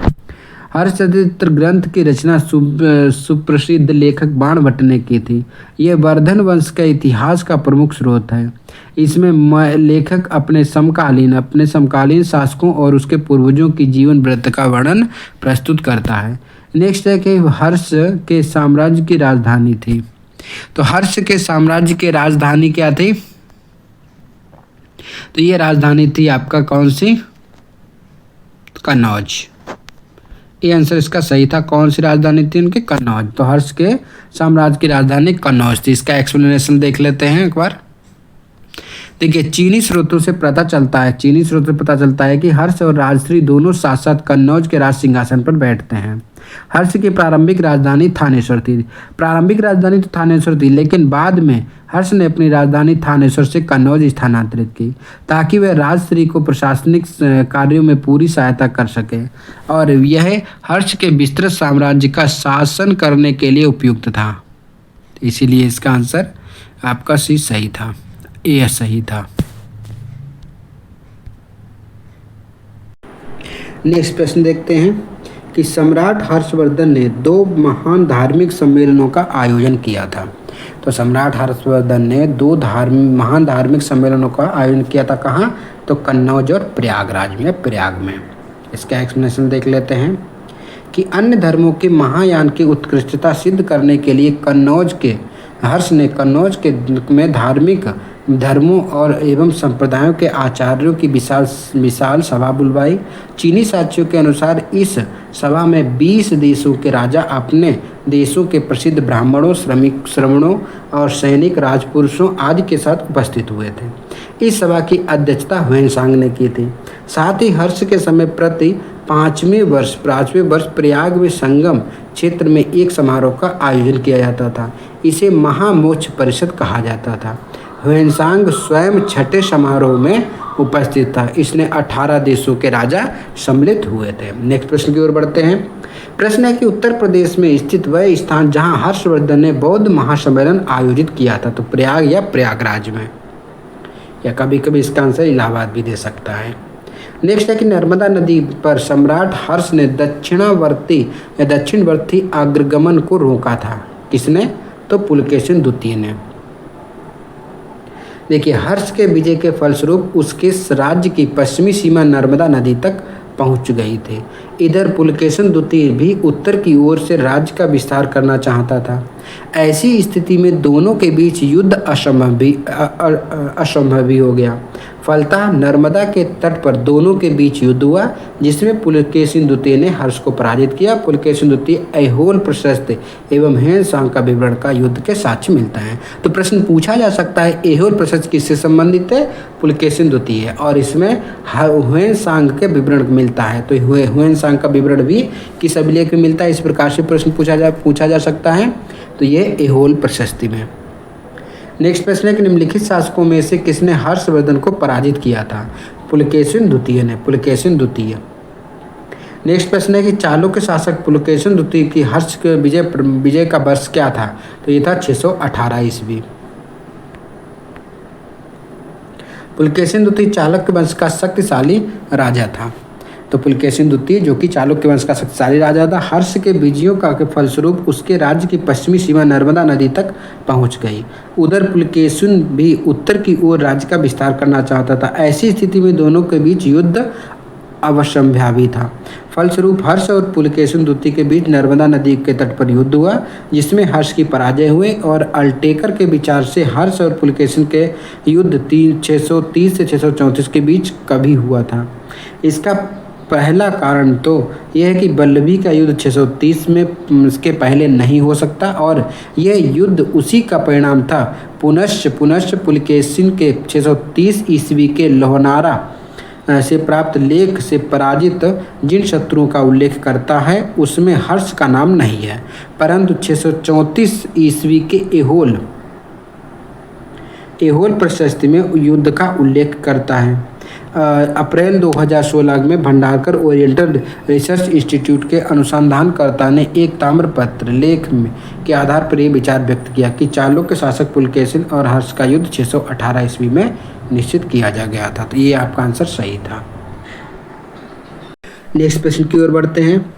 [SPEAKER 1] हर्षचरित्र ग्रंथ की रचना सुप्रसिद्ध लेखक बाणभट्ट ने की थी। यह वर्धन वंश का इतिहास का प्रमुख स्रोत है। इसमें लेखक अपने समकालीन शासकों और उसके पूर्वजों की जीवन वृत्त का वर्णन प्रस्तुत करता है। नेक्स्ट है कि हर्ष के साम्राज्य की राजधानी थी। तो हर्ष के साम्राज्य की राजधानी क्या थी? तो ये राजधानी थी आपका कौन सी? कन्नौज। ये आंसर इसका सही था। कौन सी राजधानी थी उनकी? कन्नौज। तो हर्ष के साम्राज्य की राजधानी कन्नौज थी। इसका एक्सप्लेनेशन देख लेते हैं एक बार। देखिए, चीनी स्रोतों से पता चलता है कि हर्ष और राजश्री दोनों साथ साथ कन्नौज के राज सिंहासन पर बैठते हैं। हर्ष की प्रारंभिक राजधानी थानेश्वर थी, लेकिन बाद में हर्ष ने अपनी राजधानी थानेश्वर से कन्नौज स्थानांतरित की ताकि वह राजश्री को प्रशासनिक कार्यों में पूरी सहायता कर सके, और यह हर्ष के विस्तृत साम्राज्य का शासन करने के लिए उपयुक्त था। इसीलिए इसका आंसर आपका सी सही था, ए सही था। नेक्स्ट प्रश्न देखते हैं कि सम्राट हर्षवर्धन ने 2 महान धार्मिक सम्मेलनों का आयोजन किया था। तो सम्राट हर्षवर्धन ने 2 महान धार्मिक सम्मेलनों का आयोजन किया था। कहाँ? तो कन्नौज और प्रयागराज में। इसका एक्सप्लेनेशन देख लेते हैं कि अन्य धर्मों के महायान की उत्कृष्टता सिद्ध करने के लिए हर्ष ने कन्नौज में धार्मिक धर्मों और एवं संप्रदायों के आचार्यों की विशाल विशाल सभा बुलवाई। चीनी साक्ष्यों के अनुसार इस सभा में 20 देशों के राजा अपने देशों के प्रसिद्ध ब्राह्मणों, श्रमणों और सैनिक, राजपुरुषों आदि के साथ उपस्थित हुए थे। इस सभा की अध्यक्षता ह्वेनसांग ने की थी। साथ ही हर्ष के समय प्रति पाँचवें वर्ष प्रयाग में संगम क्षेत्र में एक समारोह का आयोजन किया जाता था। इसे महामोक्ष परिषद कहा जाता था। ह्वेनसांग स्वयं छठे समारोह में उपस्थित था। इसने 18 देशों के राजा सम्मिलित हुए थे। नेक्स्ट प्रश्न की ओर बढ़ते हैं। प्रश्न है कि उत्तर प्रदेश में स्थित वह स्थान जहां हर्षवर्धन ने बौद्ध महासम्मेलन आयोजित किया था, तो प्रयाग या प्रयागराज में, या कभी कभी इसका आंसर इलाहाबाद भी दे सकता है। नेक्स्ट है कि नर्मदा नदी पर सम्राट हर्ष ने दक्षिणवर्ती अग्रगमन को रोका था। किसने? तो पुलकेशिन द्वितीय ने। देखिए, हर्ष के विजय के फलस्वरूप उसके राज्य की पश्चिमी सीमा नर्मदा नदी तक पहुंच गई थी। इधर पुलकेशिन द्वितीय भी उत्तर की ओर से राज्य का विस्तार करना चाहता था। ऐसी स्थिति में दोनों के बीच युद्ध असंभव ही हो गया। फलतः नर्मदा के तट पर दोनों के बीच युद्ध हुआ, जिसमें पुलकेशिन द्वितीय ने हर्ष को पराजित किया। पुलकेशिन द्वितीय ऐहोल प्रशस्त एवं ह्वेनसांग का विवरण का युद्ध के साक्ष्य मिलता है। तो प्रश्न पूछा जा सकता है, ऐहोल प्रशस्त किससे संबंधित है? पुलकेशिन द्वितीय, और इसमें ह्वेनसांग के विवरण मिलता है। तो ह्वेनसांग का विवरण भी किस अभिलेख में मिलता है? इस प्रकार से प्रश्न पूछा जा सकता है। तो ये ऐहोल प्रशस्ति में। नेक्स्ट प्रश्न है कि निम्नलिखित शासकों में से किसने हर्षवर्धन को पराजित किया था? पुलकेशिन द्वितीय ने। पुलकेशिन द्वितीय। नेक्स्ट प्रश्न है कि चालुक्य शासक पुलकेशिन द्वितीय की हर्ष के विजय का वर्ष क्या था? तो ये था 618 ईस्वी। पुलकेशिन द्वितीय चालुक्य वंश का शक्तिशाली राजा था। तो पुलकेशिन द्वितीय जो कि चालुक्य वंश का शक्तिशाली राजा था, हर्ष के विजयों का के फलस्वरूप उसके राज्य की पश्चिमी सीमा नर्मदा नदी तक पहुंच गई। उधर पुलकेशिन भी उत्तर की ओर राज्य का विस्तार करना चाहता था। ऐसी स्थिति में दोनों के बीच युद्ध अवश्यंभावी था। फलस्वरूप हर्ष और पुलकेशिन द्वितीय के बीच नर्मदा नदी के तट पर युद्ध हुआ, जिसमें हर्ष की पराजय हुई और अल्टेकर के विचार से हर्ष और पुलकेशिन के युद्ध 630 से 634 के बीच कभी हुआ था। इसका पहला कारण तो यह है कि बल्लभी का युद्ध 630 में इसके पहले नहीं हो सकता, और यह युद्ध उसी का परिणाम था। पुनश्च पुलकेशिन के 630 ईस्वी के लोहनारा से प्राप्त लेख से पराजित जिन शत्रुओं का उल्लेख करता है उसमें हर्ष का नाम नहीं है, परंतु 634 ईस्वी के ऐहोल प्रशस्ति में युद्ध का उल्लेख करता है। अप्रैल 2016 में भंडारकर ओरिएंटल रिसर्च इंस्टीट्यूट के अनुसंधानकर्ता ने एक ताम्रपत्र लेख के आधार पर यह विचार व्यक्त किया कि चालुक्य शासक पुलकेशिन और हर्ष का युद्ध 618 ईस्वी में निश्चित किया जा गया था। तो ये आपका आंसर सही था। नेक्स्ट प्रश्न की ओर बढ़ते हैं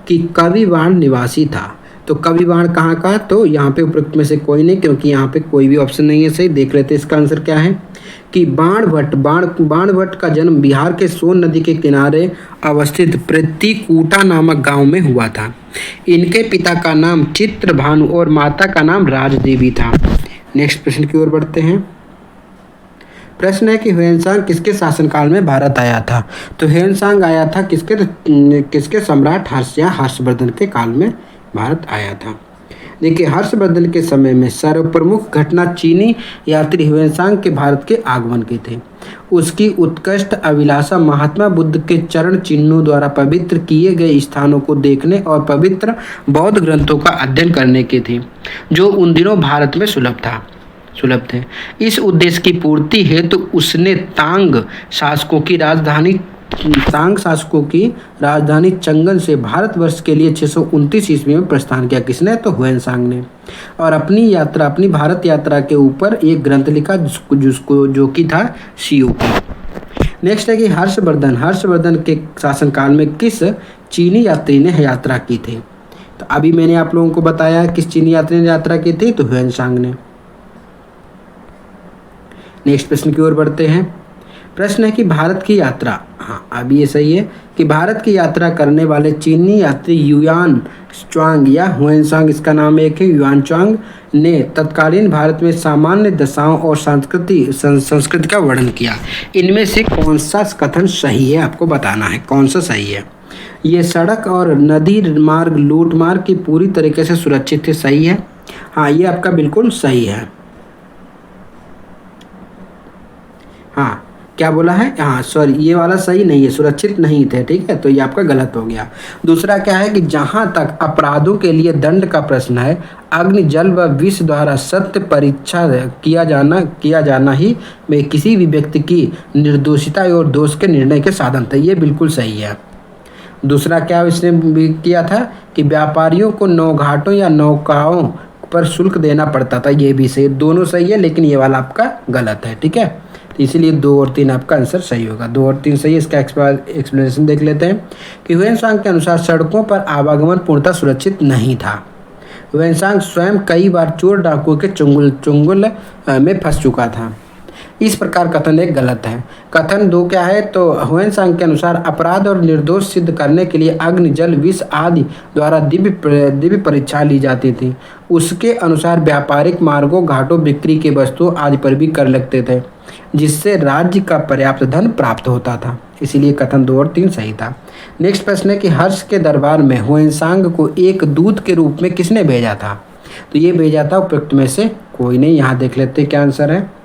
[SPEAKER 1] कि कविवाण निवासी था। तो कविवाण कहाँ का? तो यहाँ पे उपरोक्त में से कोई नहीं, क्योंकि यहाँ पे कोई भी ऑप्शन नहीं है सही। देख लेते हैं इसका आंसर क्या है कि बाणभट्ट का जन्म बिहार के सोन नदी के किनारे अवस्थित प्रतिकूटा नामक गांव में हुआ था। इनके पिता का नाम चित्रभानु और माता का नाम राजदेवी था। नेक्स्ट प्रश्न की ओर बढ़ते हैं। प्रश्न है कि ह्वेनसांग किसके शासनकाल में भारत आया था? तो ह्वेनसांग आया था किसके सम्राट हर्ष या हर्षवर्धन के काल में भारत आया था। देखिए, हर्षवर्धन के समय में सर्वप्रमुख घटना चीनी यात्री ह्वेनसांग के भारत के आगमन की थी। उसकी उत्कृष्ट अभिलाषा महात्मा बुद्ध के चरण चिन्हों द्वारा पवित्र किए गए स्थानों को देखने और पवित्र बौद्ध ग्रंथों का अध्ययन करने की थी, जो उन दिनों भारत में सुलभ थे। इस उद्देश्य की पूर्ति हेतु उसने तांग शासकों की राजधानी चंगन से भारतवर्ष के लिए 629 ईस्वी में प्रस्थान किया। किसने? तो ह्वेनसांग ने। और अपनी भारत यात्रा के ऊपर एक ग्रंथ लिखा जो कि था शियोपी। नेक्स्ट है कि हर्षवर्धन के शासनकाल में किस चीनी यात्री ने यात्रा की थी? तो अभी मैंने आप लोगों को बताया किस चीनी यात्री ने यात्रा की थी, तो ह्वेनसांग ने। नेक्स्ट प्रश्न की ओर बढ़ते हैं। प्रश्न है कि भारत की यात्रा, हाँ अब ये सही है कि भारत की यात्रा करने वाले चीनी यात्री युआन च्वांग या हुएनसांग, इसका नाम एक है युआन च्वांग, ने तत्कालीन भारत में सामान्य दशाओं और संस्कृति का वर्णन किया। इनमें से कौन सा कथन सही है आपको बताना है, कौन सा सही है। ये सड़क और नदी मार्ग लूट मार्ग की पूरी तरीके से सुरक्षित है, सही है। हाँ ये आपका बिल्कुल सही है। हाँ क्या बोला है, हाँ सॉरी ये वाला सही नहीं है, सुरक्षित नहीं थे, ठीक है, तो ये आपका गलत हो गया। दूसरा क्या है कि जहाँ तक अपराधों के लिए दंड का प्रश्न है, अग्नि जल व विष द्वारा सत्य परीक्षा किया जाना ही में किसी भी व्यक्ति की निर्दोषिता और दोष के निर्णय के साधन थे, ये बिल्कुल सही है। दूसरा क्या इसने भी किया था कि व्यापारियों को नौघाटों या नौकाओं पर शुल्क देना पड़ता था, ये भी सही, दोनों सही है लेकिन ये वाला आपका गलत है, ठीक है। तो इसीलिए 2 और 3 आपका आंसर सही होगा, 2 और 3 सही है। इसका एक्सप्लेनेशन देख लेते हैं कि हुएनसांग के अनुसार सड़कों पर आवागमन पूर्णतः सुरक्षित नहीं था। हुएनसांग स्वयं कई बार चोर डाकुओं के चुंगल में फंस चुका था। इस प्रकार कथन एक गलत है। कथन 2 क्या है, तो हुएनसांग के अनुसार अपराध और निर्दोष सिद्ध करने के लिए अग्नि जल विष आदि द्वारा दिव्य परीक्षा ली जाती थी। उसके अनुसार व्यापारिक मार्गों घाटों बिक्री के वस्तुओं आदि पर भी कर लगते थे, जिससे राज्य का पर्याप्त धन प्राप्त होता था। इसीलिए कथन 2 और 3 सही था। नेक्स्ट प्रश्न है कि हर्ष के दरबार में हुएनसांग को एक दूत के रूप में किसने भेजा था। तो ये भेजा था उपयुक्त में से कोई नहीं। यहाँ देख लेते हैं क्या आंसर है।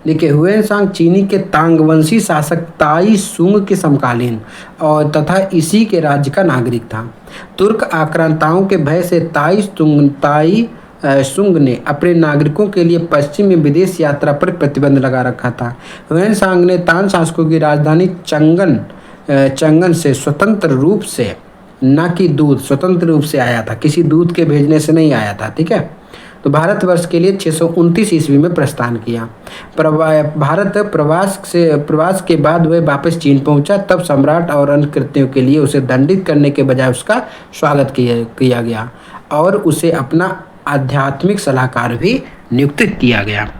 [SPEAKER 1] देखिए हुएनसांग चीनी के तांगवंशी शासक ताई सुंग के समकालीन और तथा इसी के राज्य का नागरिक था। तुर्क आक्रांताओं के भय से ताई सुंग ने अपने नागरिकों के लिए पश्चिम में विदेश यात्रा पर प्रतिबंध लगा रखा था। हुएनसांग ने तान शासकों की राजधानी चंगन से स्वतंत्र रूप से, न कि दूत, स्वतंत्र रूप से आया था, किसी दूत के भेजने से नहीं आया था, ठीक है। तो भारतवर्ष के लिए 629 ईस्वी में प्रस्थान किया। भारत प्रवास के बाद वह वापस चीन पहुंचा। तब सम्राट और अन्य कृत्यों के लिए उसे दंडित करने के बजाय उसका स्वागत किया गया और उसे अपना आध्यात्मिक सलाहकार भी नियुक्त किया गया।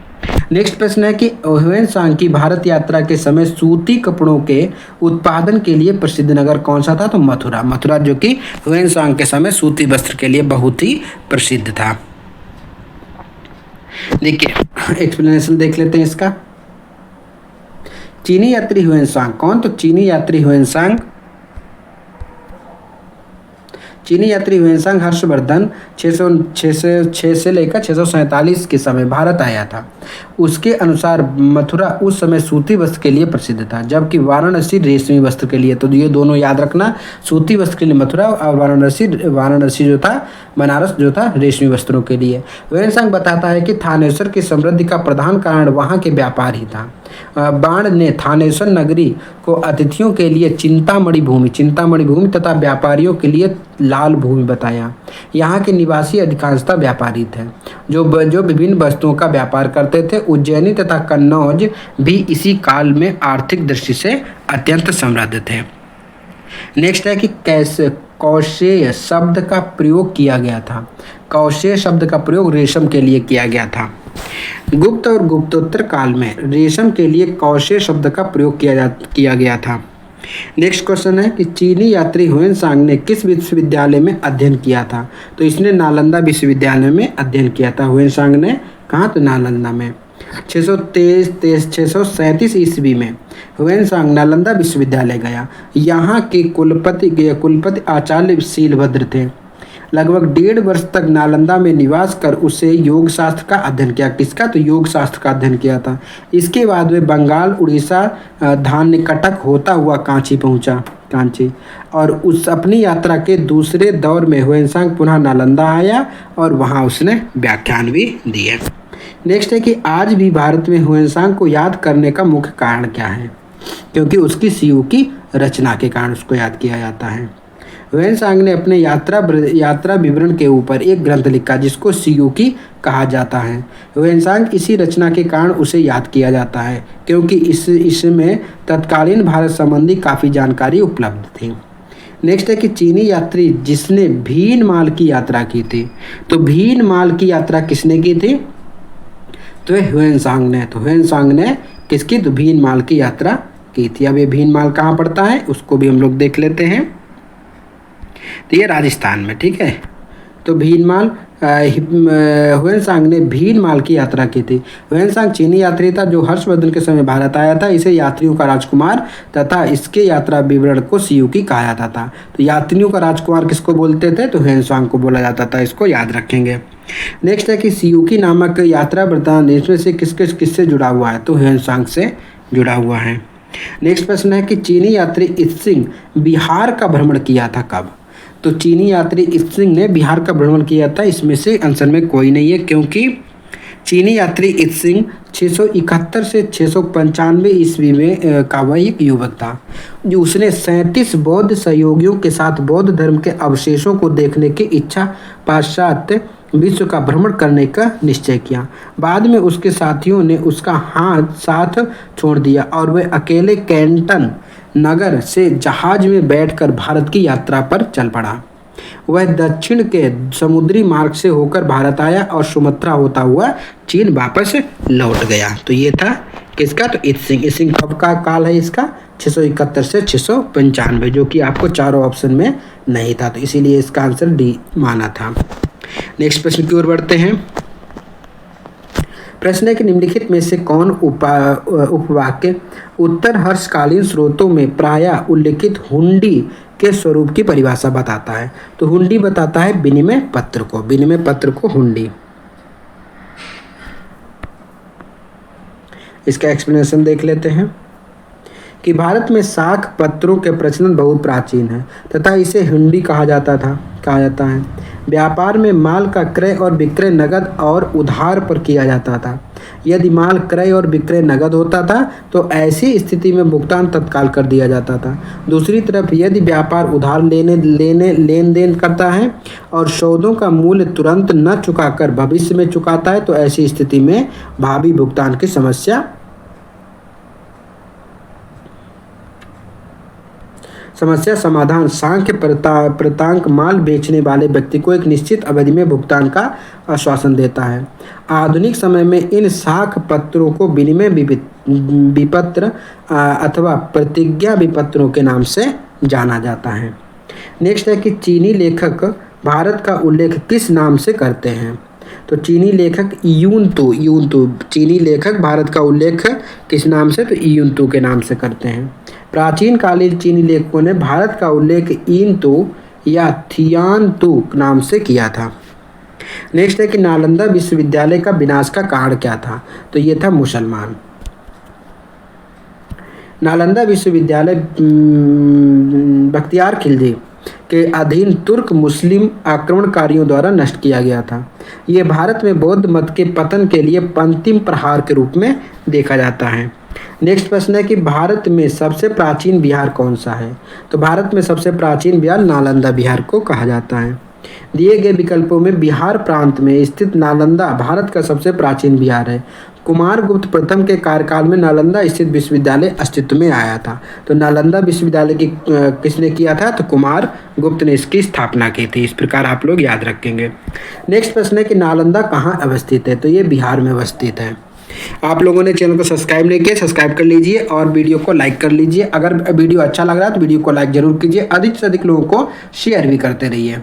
[SPEAKER 1] नेक्स्ट प्रश्न है कि हुएनसांग की भारत यात्रा के समय सूती कपड़ों के उत्पादन के लिए प्रसिद्ध नगर कौन सा था। तो मथुरा जो कि हुएनसांग के समय सूती वस्त्र के लिए बहुत ही प्रसिद्ध था। देखिए एक्सप्लेनेशन देख लेते हैं इसका। चीनी यात्री हुएनसांग कौन, तो चीनी यात्री हुएनसांग हर्षवर्धन 606 से लेकर 647 के समय भारत आया था। उसके अनुसार मथुरा उस समय सूती वस्त्र के लिए प्रसिद्ध था, जबकि वाराणसी रेशमी वस्त्र के लिए। तो ये दोनों याद रखना, सूती वस्त्र के लिए मथुरा और वाराणसी जो था, बनारस जो था रेशमी वस्त्रों के लिए। हुएनसांग बताता है कि थानेश्वर की समृद्धि का प्रधान कारण वहाँ के व्यापार ही था। बाण ने थानेश्वर नगरी को अतिथियों के लिए चिंतामणि भूमि तथा व्यापारियों के लिए लाल भूमि बताया। यहाँ के निवासी अधिकांशतः व्यापारी थे जो विभिन्न वस्तुओं का व्यापार करते थे। उज्जैनी तथा कन्नौज भी इसी काल में आर्थिक दृष्टि से अत्यंत समृद्ध थे। नेक्स्ट है कि कैसे कौशेय शब्द का प्रयोग किया गया था। कौशेय शब्द का प्रयोग रेशम के लिए किया गया था। गुप्त और गुप्तोत्तर काल में रेशम के लिए कौशेय शब्द का प्रयोग किया गया था। नेक्स्ट क्वेश्चन है कि चीनी यात्री हुएनसांग ने किस विश्वविद्यालय में अध्ययन किया था। तो इसने नालंदा विश्वविद्यालय में अध्ययन किया था। हुएनसांग ने कहाँ, तो नालंदा में। 637 ईस्वी में हुएनसांग नालंदा विश्वविद्यालय गया। यहाँ के कुलपति आचार्य शीलभद्र थे। लगभग 1.5 वर्ष तक नालंदा में निवास कर उसे योग शास्त्र का अध्ययन किया। किसका, तो योग शास्त्र का अध्ययन किया था। इसके बाद वे बंगाल, उड़ीसा, धान्यकटक होता हुआ कांची पहुंचा। और उस अपनी यात्रा के दूसरे दौर में हुएनसांग पुनः नालंदा आया और वहां उसने व्याख्यान भी दिए। नेक्स्ट है कि आज भी भारत में हुएनसांग को याद करने का मुख्य कारण क्या है। क्योंकि उसकी सीयू की रचना के कारण उसको याद किया जाता है। हुएनसांग ने अपने यात्रा विवरण के ऊपर एक ग्रंथ लिखा जिसको सीयूकी कहा जाता है। हुएनसांग इसी रचना के कारण उसे याद किया जाता है क्योंकि इसमें तत्कालीन भारत संबंधी काफ़ी जानकारी उपलब्ध थी। नेक्स्ट है कि चीनी यात्री जिसने भीन माल की यात्रा की थी। तो भीन माल की यात्रा किसने की थी, तो हुएनसांग ने। तो हुएनसांग ने किसकी? तो भीनमाल की यात्रा की थी। अब ये भीनमाल कहाँ पड़ता है उसको भी हम लोग देख लेते हैं। तो ये राजस्थान में, ठीक है। तो भीनमाल ह्वेनसांग ने भीनमाल की यात्रा की थी। ह्वेनसांग चीनी यात्री था जो हर्षवर्धन के समय भारत आया था। इसे यात्रियों का राजकुमार तथा इसके यात्रा विवरण को सियुकी कहा जाता था। तो यात्रियों का राजकुमार किसको बोलते थे? तो ह्वेनसांग को बोला जाता था। इसको याद रखेंगे। नेक्स्ट है कि सियुकी नामक यात्रा वृत्तांत इसमें से किससे जुड़ा हुआ है? तो ह्वेनसांग से जुड़ा हुआ है। नेक्स्ट प्रश्न है कि चीनी यात्री इत्सिंग बिहार का भ्रमण किया था कब? तो चीनी यात्री इत्सिंग ने बिहार का भ्रमण किया था। इसमें से आंसर में कोई नहीं है, क्योंकि चीनी यात्री इत्सिंग 671 से 695 ईस्वी में का वह एक युवक था जो उसने 37 बौद्ध सहयोगियों के साथ बौद्ध धर्म के अवशेषों को देखने की इच्छा पाश्चात्य विश्व का भ्रमण करने का निश्चय किया। बाद में उसके साथियों ने उसका साथ छोड़ दिया और वह अकेले कैंटन नगर से जहाज में बैठकर भारत की यात्रा पर चल पड़ा। वह दक्षिण के समुद्री मार्ग से होकर भारत आया और सुमत्रा होता हुआ चीन वापस लौट गया। तो ये था किसका? तो इत्सिंग कब का काल है इसका? 671 से 695, जो कि आपको चारों ऑप्शन में नहीं था, तो इसीलिए इसका आंसर डी माना था। नेक्स्ट प्रश्न की ओर बढ़ते हैं। प्रश्न है कि निम्नलिखित में से कौन उपवाक्य उत्तर हर्षकालीन स्रोतों में प्रायः उल्लिखित हुंडी के स्वरूप की परिभाषा बताता है? तो हुंडी बताता है विनिमय पत्र को, विनिमय पत्र को हुंडी। इसका एक्सप्लेनेशन देख लेते हैं कि भारत में साख पत्रों के प्रचलन बहुत प्राचीन है तथा इसे हुंडी कहा जाता है। व्यापार में माल का क्रय और विक्रय नगद और उधार पर किया जाता था। यदि माल क्रय और विक्रय नगद होता था तो ऐसी स्थिति में भुगतान तत्काल कर दिया जाता था। दूसरी तरफ यदि व्यापार उधार लेन देन करता है और सौदों का मूल्य तुरंत न चुकाकर भविष्य में चुकाता है तो ऐसी स्थिति में भावी भुगतान की समस्या समाधान सांख्य प्रतांक माल बेचने वाले व्यक्ति को एक निश्चित अवधि में भुगतान का आश्वासन देता है। आधुनिक समय में इन साख पत्रों को विनिमय विपत्र अथवा प्रतिज्ञा विपत्रों के नाम से जाना जाता है। नेक्स्ट है कि चीनी लेखक भारत का उल्लेख किस नाम से करते हैं? तो चीनी लेखक यूनतू चीनी लेखक भारत का उल्लेख किस नाम से? तो यूनतू के नाम से करते हैं। प्राचीन कालीन चीनी लेखकों ने भारत का उल्लेख ईनतू या थियानतू नाम से किया था। नेक्स्ट है कि नालंदा विश्वविद्यालय का विनाश का कारण क्या था? तो ये था मुसलमान। नालंदा विश्वविद्यालय बख्तियार खिलजी के अधीन तुर्क मुस्लिम आक्रमणकारियों द्वारा नष्ट किया गया था। ये भारत में बौद्ध मत के पतन के लिए अंतिम प्रहार के रूप में देखा जाता है। नेक्स्ट प्रश्न है कि भारत में सबसे प्राचीन बिहार कौन सा है? तो भारत में सबसे प्राचीन बिहार नालंदा बिहार को कहा जाता है। दिए गए विकल्पों में बिहार प्रांत में स्थित नालंदा भारत का सबसे प्राचीन बिहार है। कुमारगुप्त प्रथम के कार्यकाल में नालंदा स्थित विश्वविद्यालय अस्तित्व में आया था। तो नालंदा विश्वविद्यालय की किसने किया था? तो कुमारगुप्त ने इसकी स्थापना की थी। इस प्रकार आप लोग याद रखेंगे। नेक्स्ट प्रश्न है कि नालंदा कहाँ अवस्थित है? तो ये बिहार में अवस्थित है। आप लोगों ने चैनल को सब्सक्राइब नहीं किया, सब्सक्राइब कर लीजिए और वीडियो को लाइक कर लीजिए। अगर वीडियो अच्छा लग रहा है तो वीडियो को लाइक जरूर कीजिए, अधिक से अधिक लोगों को शेयर भी करते रहिए।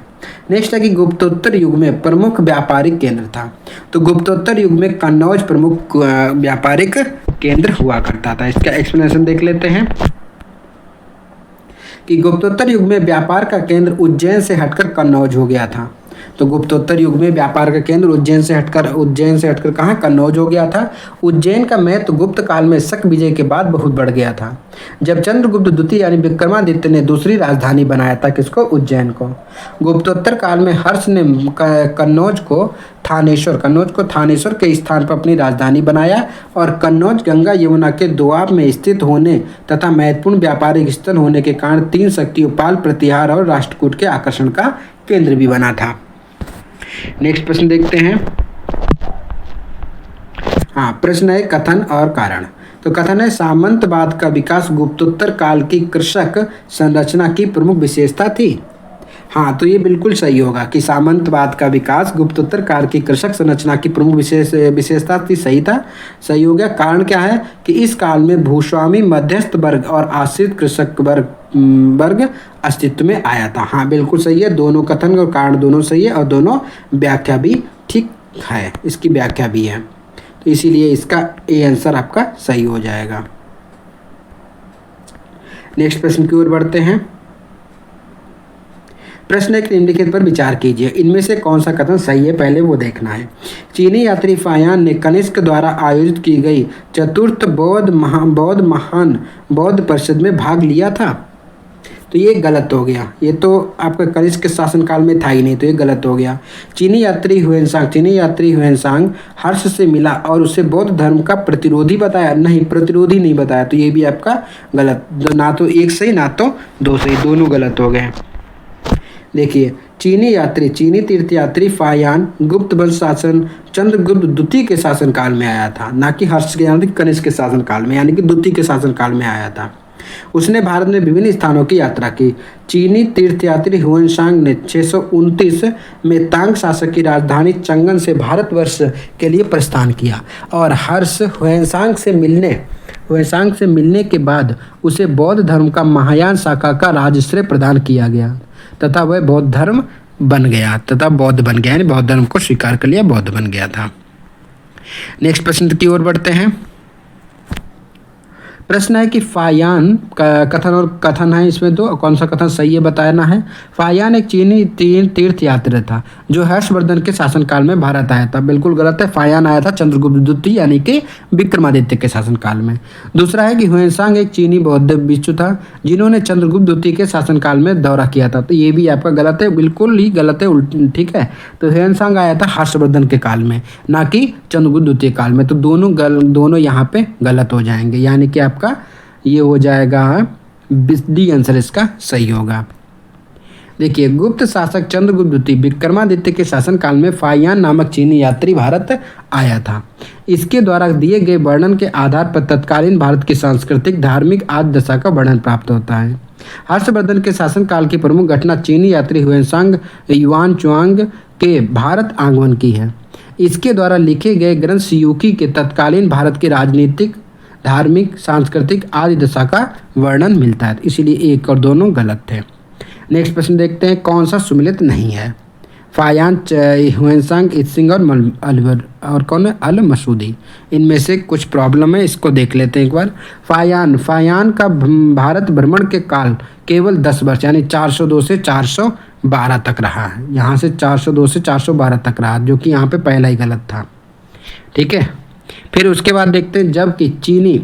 [SPEAKER 1] नेक्स्ट है कि गुप्तोत्तर युग में प्रमुख व्यापारिक केंद्र था। तो गुप्तोत्तर युग में कन्नौज प्रमुख व्यापारिक केंद्र हुआ करता था। इसका एक्सप्लेनेशन देख लेते हैं कि गुप्तोत्तर युग में व्यापार का केंद्र उज्जैन से हटकर कन्नौज हो गया था। तो गुप्तोत्तर युग में व्यापार का केंद्र उज्जैन से हटकर कहाँ? कन्नौज हो गया था। उज्जैन का महत्व गुप्त काल में शक विजय के बाद बहुत बढ़ गया था, जब चंद्रगुप्त द्वितीय यानी विक्रमादित्य ने दूसरी राजधानी बनाया था। किसको? उज्जैन को। गुप्तोत्तर काल में हर्ष ने कन्नौज को थानेश्वर के स्थान पर अपनी राजधानी बनाया और कन्नौज गंगा यमुना के दोआब में स्थित होने तथा महत्वपूर्ण व्यापारिक स्थल होने के कारण 3 शक्तियों पाल, प्रतिहार और राष्ट्रकूट के आकर्षण का केंद्र भी बना था। नेक्स्ट प्रश्न देखते हैं। प्रश्न है कथन और कारण। तो कथन है सामंतवाद का विकास गुप्तोत्तर काल की कृषक संरचना की प्रमुख विशेषता थी। हाँ, तो ये बिल्कुल सही होगा कि सामंतवाद का विकास गुप्तोत्तर काल की कृषक संरचना की प्रमुख विशेषता थी। सही था, सही हो गया। कारण क्या है कि इस काल में भूस्वामी, मध्यस्थ वर्ग और आश्रित कृषक वर्ग अस्तित्व में आया था। हाँ, बिल्कुल सही है, दोनों कथन और कारण दोनों सही है और दोनों व्याख्या भी ठीक है, इसकी व्याख्या भी है, तो इसीलिए इसका ए आंसर आपका सही हो जाएगा। नेक्स्ट प्रश्न की ओर बढ़ते हैं। प्रश्न एक निम्नलिखित पर विचार कीजिए, इनमें से कौन सा कथन सही है, पहले वो देखना है। चीनी यात्री फायान ने कनिष्क द्वारा आयोजित की गई चतुर्थ महान बौद्ध परिषद में भाग लिया था, तो ये गलत हो गया। ये तो आपका कनिष्क के शासनकाल में था ही नहीं, तो ये गलत हो गया। चीनी यात्री हुएनसांग हर्ष से मिला और उसे बौद्ध धर्म का प्रतिरोधी बताया, नहीं, प्रतिरोधी नहीं बताया, तो ये भी आपका गलत, ना तो एक सही ना तो दो सही, दोनों गलत हो गए। देखिए, चीनी तीर्थयात्री फायान गुप्त वंश शासन चंद्रगुप्त द्वितीय के शासनकाल में आया था, ना कि हर्ष के यानी कनिष्क के शासनकाल में, यानी कि द्वितीय के शासनकाल में आया था। उसने भारत में विभिन्न स्थानों की यात्रा की। चीनी तीर्थयात्री हुएनसांग ने 629 में तांग शासक की राजधानी चंगन से भारतवर्ष के लिए प्रस्थान किया और हर्ष हुएनसांग से मिलने के बाद उसे बौद्ध धर्म का महायान शाखा का राजश्रय प्रदान किया गया तथा वह बौद्ध धर्म बन गया, यानी बौद्ध धर्म को स्वीकार कर लिया, बौद्ध बन गया था। नेक्स्ट प्रश्न की ओर बढ़ते हैं। प्रश्न है कि फायान का कथन है, इसमें दो, कौन सा कथन सही है बताना है। फायान एक चीनी तीर्थ यात्री था जो हर्षवर्धन के शासनकाल में भारत आया था, बिल्कुल गलत है। फायान आया था चंद्रगुप्त द्वितीय यानी कि विक्रमादित्य के शासनकाल में। दूसरा है कि हुएनसांग एक चीनी बौद्ध भिक्षु था जिन्होंने चंद्रगुप्त द्वितीय के शासनकाल में दौरा किया था, तो ये भी आपका गलत है, बिल्कुल ही गलत है, ठीक है। तो हुएनसांग आया था हर्षवर्धन के काल में, ना कि चंद्रगुप्त द्वितीय काल में, तो दोनों यहाँ पे गलत हो जाएंगे, यानी कि आपका ये हो जाएगा डी आंसर इसका सही होगा। देखिए, गुप्त शासक चंद्रगुप्त द्वितीय विक्रमादित्य के शासनकाल में फायान नामक चीनी यात्री भारत आया था। इसके द्वारा दिए गए वर्णन के आधार पर तत्कालीन भारत की सांस्कृतिक धार्मिक आदि दशा का वर्णन प्राप्त होता है। हर्षवर्धन के शासनकाल की प्रमुख घटना चीनी यात्री हुएनसांग युआनचुआंग के भारत आगमन की है। इसके द्वारा लिखे गए ग्रंथ सियूकी के तत्कालीन भारत के राजनीतिक, धार्मिक, सांस्कृतिक आदि दशा का वर्णन मिलता है, इसीलिए एक और दोनों गलत थे। नेक्स्ट प्रश्न देखते हैं, कौन सा सुमिलित नहीं है। फायान, हुएनसांग, इत्सिंग और कौन है, अल मसूदी, इनमें से कुछ प्रॉब्लम है, इसको देख लेते हैं एक बार। फायान का भारत भ्रमण के काल केवल 10 वर्ष यानी 402 से 412 तक रहा है। यहाँ से 402 से 412 तक रहा, जो कि यहाँ पे पहला ही गलत था, ठीक है। फिर उसके बाद देखते हैं, जबकि चीनी,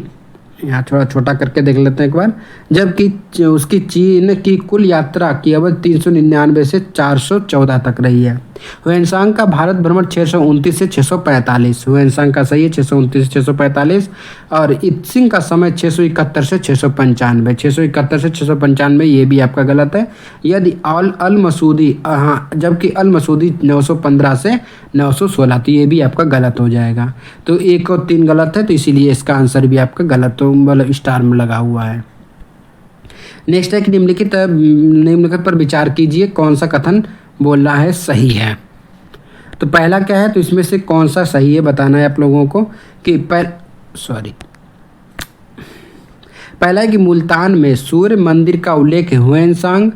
[SPEAKER 1] यहाँ थोड़ा छोटा करके देख लेते हैं एक बार, जबकि उसकी चीन की कुल यात्रा की अवधि 399 से 414 तक रही है। हुएनसांग का भारत भ्रमण 629 से 645, हुएनसांग का सही है 629 से 645, और इत्सिंग का समय 671 से 695, 671 से 695 ये भी आपका गलत है। यदि अल मसूदी, हाँ, जबकि अल मसूदी 915 से 916, तो ये भी आपका गलत हो जाएगा। तो 1 और 3 गलत है, तो इसीलिए इसका आंसर भी आपका गलत, तो मतलब स्टार में लगा हुआ है। नेक्स्ट है कि निम्नलिखित पर विचार कीजिए, कौन सा कथन बोल रहा है सही है। तो पहला क्या है, तो इसमें से कौन सा सही है बताना है आप लोगों को कि पहला है कि मुल्तान में सूर्य मंदिर का उल्लेख हुएनसांग,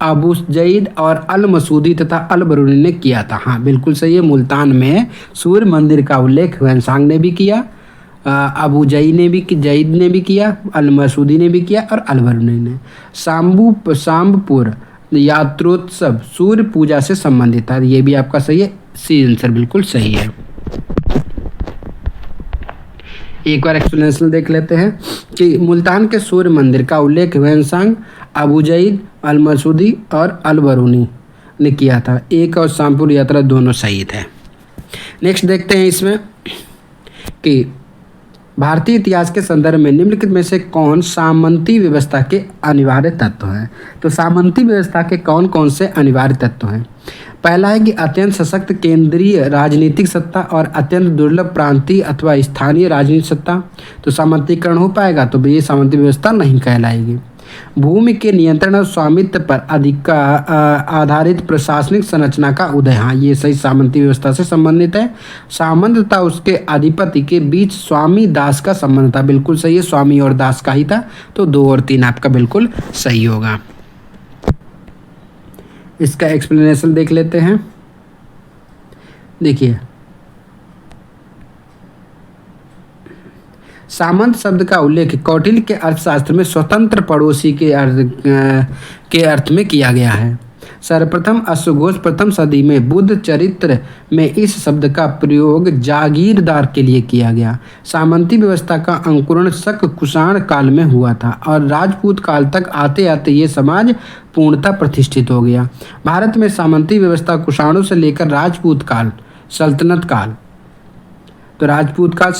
[SPEAKER 1] अबू जईद और अल मसूदी तथा अल बरूनी ने किया था। हाँ, बिल्कुल सही है, मुल्तान में सूर्य मंदिर का उल्लेख हुएनसांग ने भी किया, अबू जईद ने भी किया, अल मसूदी ने भी किया और अल बरूनी ने। सांबपुर यात्रोत्सव सूर्य पूजा से संबंधित है, ये भी आपका सही है, सी आंसर बिल्कुल सही है। एक बार एक्सप्लेनेशन देख लेते हैं कि मुल्तान के सूर्य मंदिर का उल्लेख हुएनसांग, अबू जईद, अल मसूदी और अल बरूनी ने किया था। एक और सांबपुर यात्रा दोनों सही थे। नेक्स्ट देखते हैं इसमें कि भारतीय इतिहास के संदर्भ में निम्नलिखित में से कौन सामंती व्यवस्था के अनिवार्य तत्व हैं। तो सामंती व्यवस्था के कौन कौन से अनिवार्य तत्व हैं। पहला है कि अत्यंत सशक्त केंद्रीय राजनीतिक सत्ता और अत्यंत दुर्लभ प्रांतीय अथवा स्थानीय राजनीतिक सत्ता। तो सामंतीकरण हो पाएगा, तो ये सामंती व्यवस्था नहीं कहलाएगी। भूमि के नियंत्रण और स्वामित्व पर अधिक आधारित प्रशासनिक संरचना का उदय। हाँ, ये सही सामंती व्यवस्था से संबंधित है। सामंत तथा उसके अधिपति के बीच स्वामी दास का संबंध था। बिल्कुल सही है, स्वामी और दास का ही था। तो 2 और 3 आपका बिल्कुल सही होगा। इसका एक्सप्लेनेशन देख लेते हैं। देखिए, सामंत शब्द का उल्लेख कौटिल्य के अर्थशास्त्र में स्वतंत्र पड़ोसी के अर्थ में किया गया है। सर्वप्रथम अश्वघोष प्रथम सदी में बुद्ध चरित्र में इस शब्द का प्रयोग जागीरदार के लिए किया गया। सामंती व्यवस्था का अंकुरण शक कुषाण काल में हुआ था और राजपूत काल तक आते आते ये समाज पूर्णतः प्रतिष्ठित हो गया। भारत में सामंती व्यवस्था कुषाणों से लेकर राजपूत काल, सल्तनत काल, तो राजपूत काल,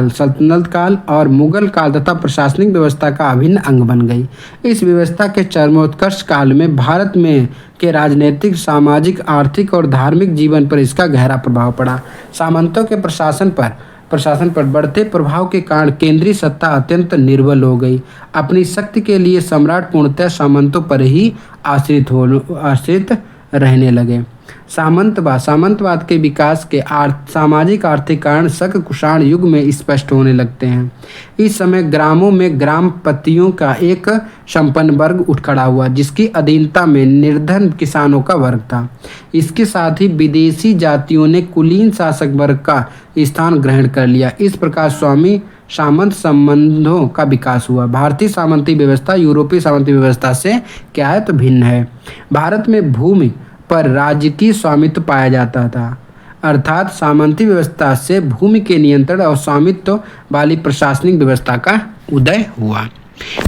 [SPEAKER 1] सल्तनत काल और मुगल काल तथा प्रशासनिक व्यवस्था का अभिन्न अंग बन गई। इस व्यवस्था के चरमोत्कर्ष काल में भारत में के राजनीतिक, सामाजिक, आर्थिक और धार्मिक जीवन पर इसका गहरा प्रभाव पड़ा। सामंतों के प्रशासन पर बढ़ते प्रभाव के कारण केंद्रीय सत्ता अत्यंत निर्बल हो गई। अपनी शक्ति के लिए सम्राट पूर्णतः सामंतों पर ही आश्रित रहने लगे। सामंतवाद के विकास के सामाजिक आर्थिक कारण शक कुषाण युग में स्पष्ट होने लगते हैं। इस समय ग्रामों में ग्रामपतियों का एक संपन्न वर्ग उठ खड़ा हुआ, जिसकी अधीनता में निर्धन किसानों का वर्ग था। इसके साथ ही विदेशी जातियों ने कुलीन शासक वर्ग का स्थान ग्रहण कर लिया। इस प्रकार स्वामी सामंत संबंधों का विकास हुआ। भारतीय सामंती व्यवस्था यूरोपीय सामंती व्यवस्था से क्या है तो भिन्न है। भारत में भूमि पर राजकीय स्वामित्व पाया जाता था, अर्थात सामंती व्यवस्था से भूमि के नियंत्रण और स्वामित्व वाली प्रशासनिक व्यवस्था का उदय हुआ।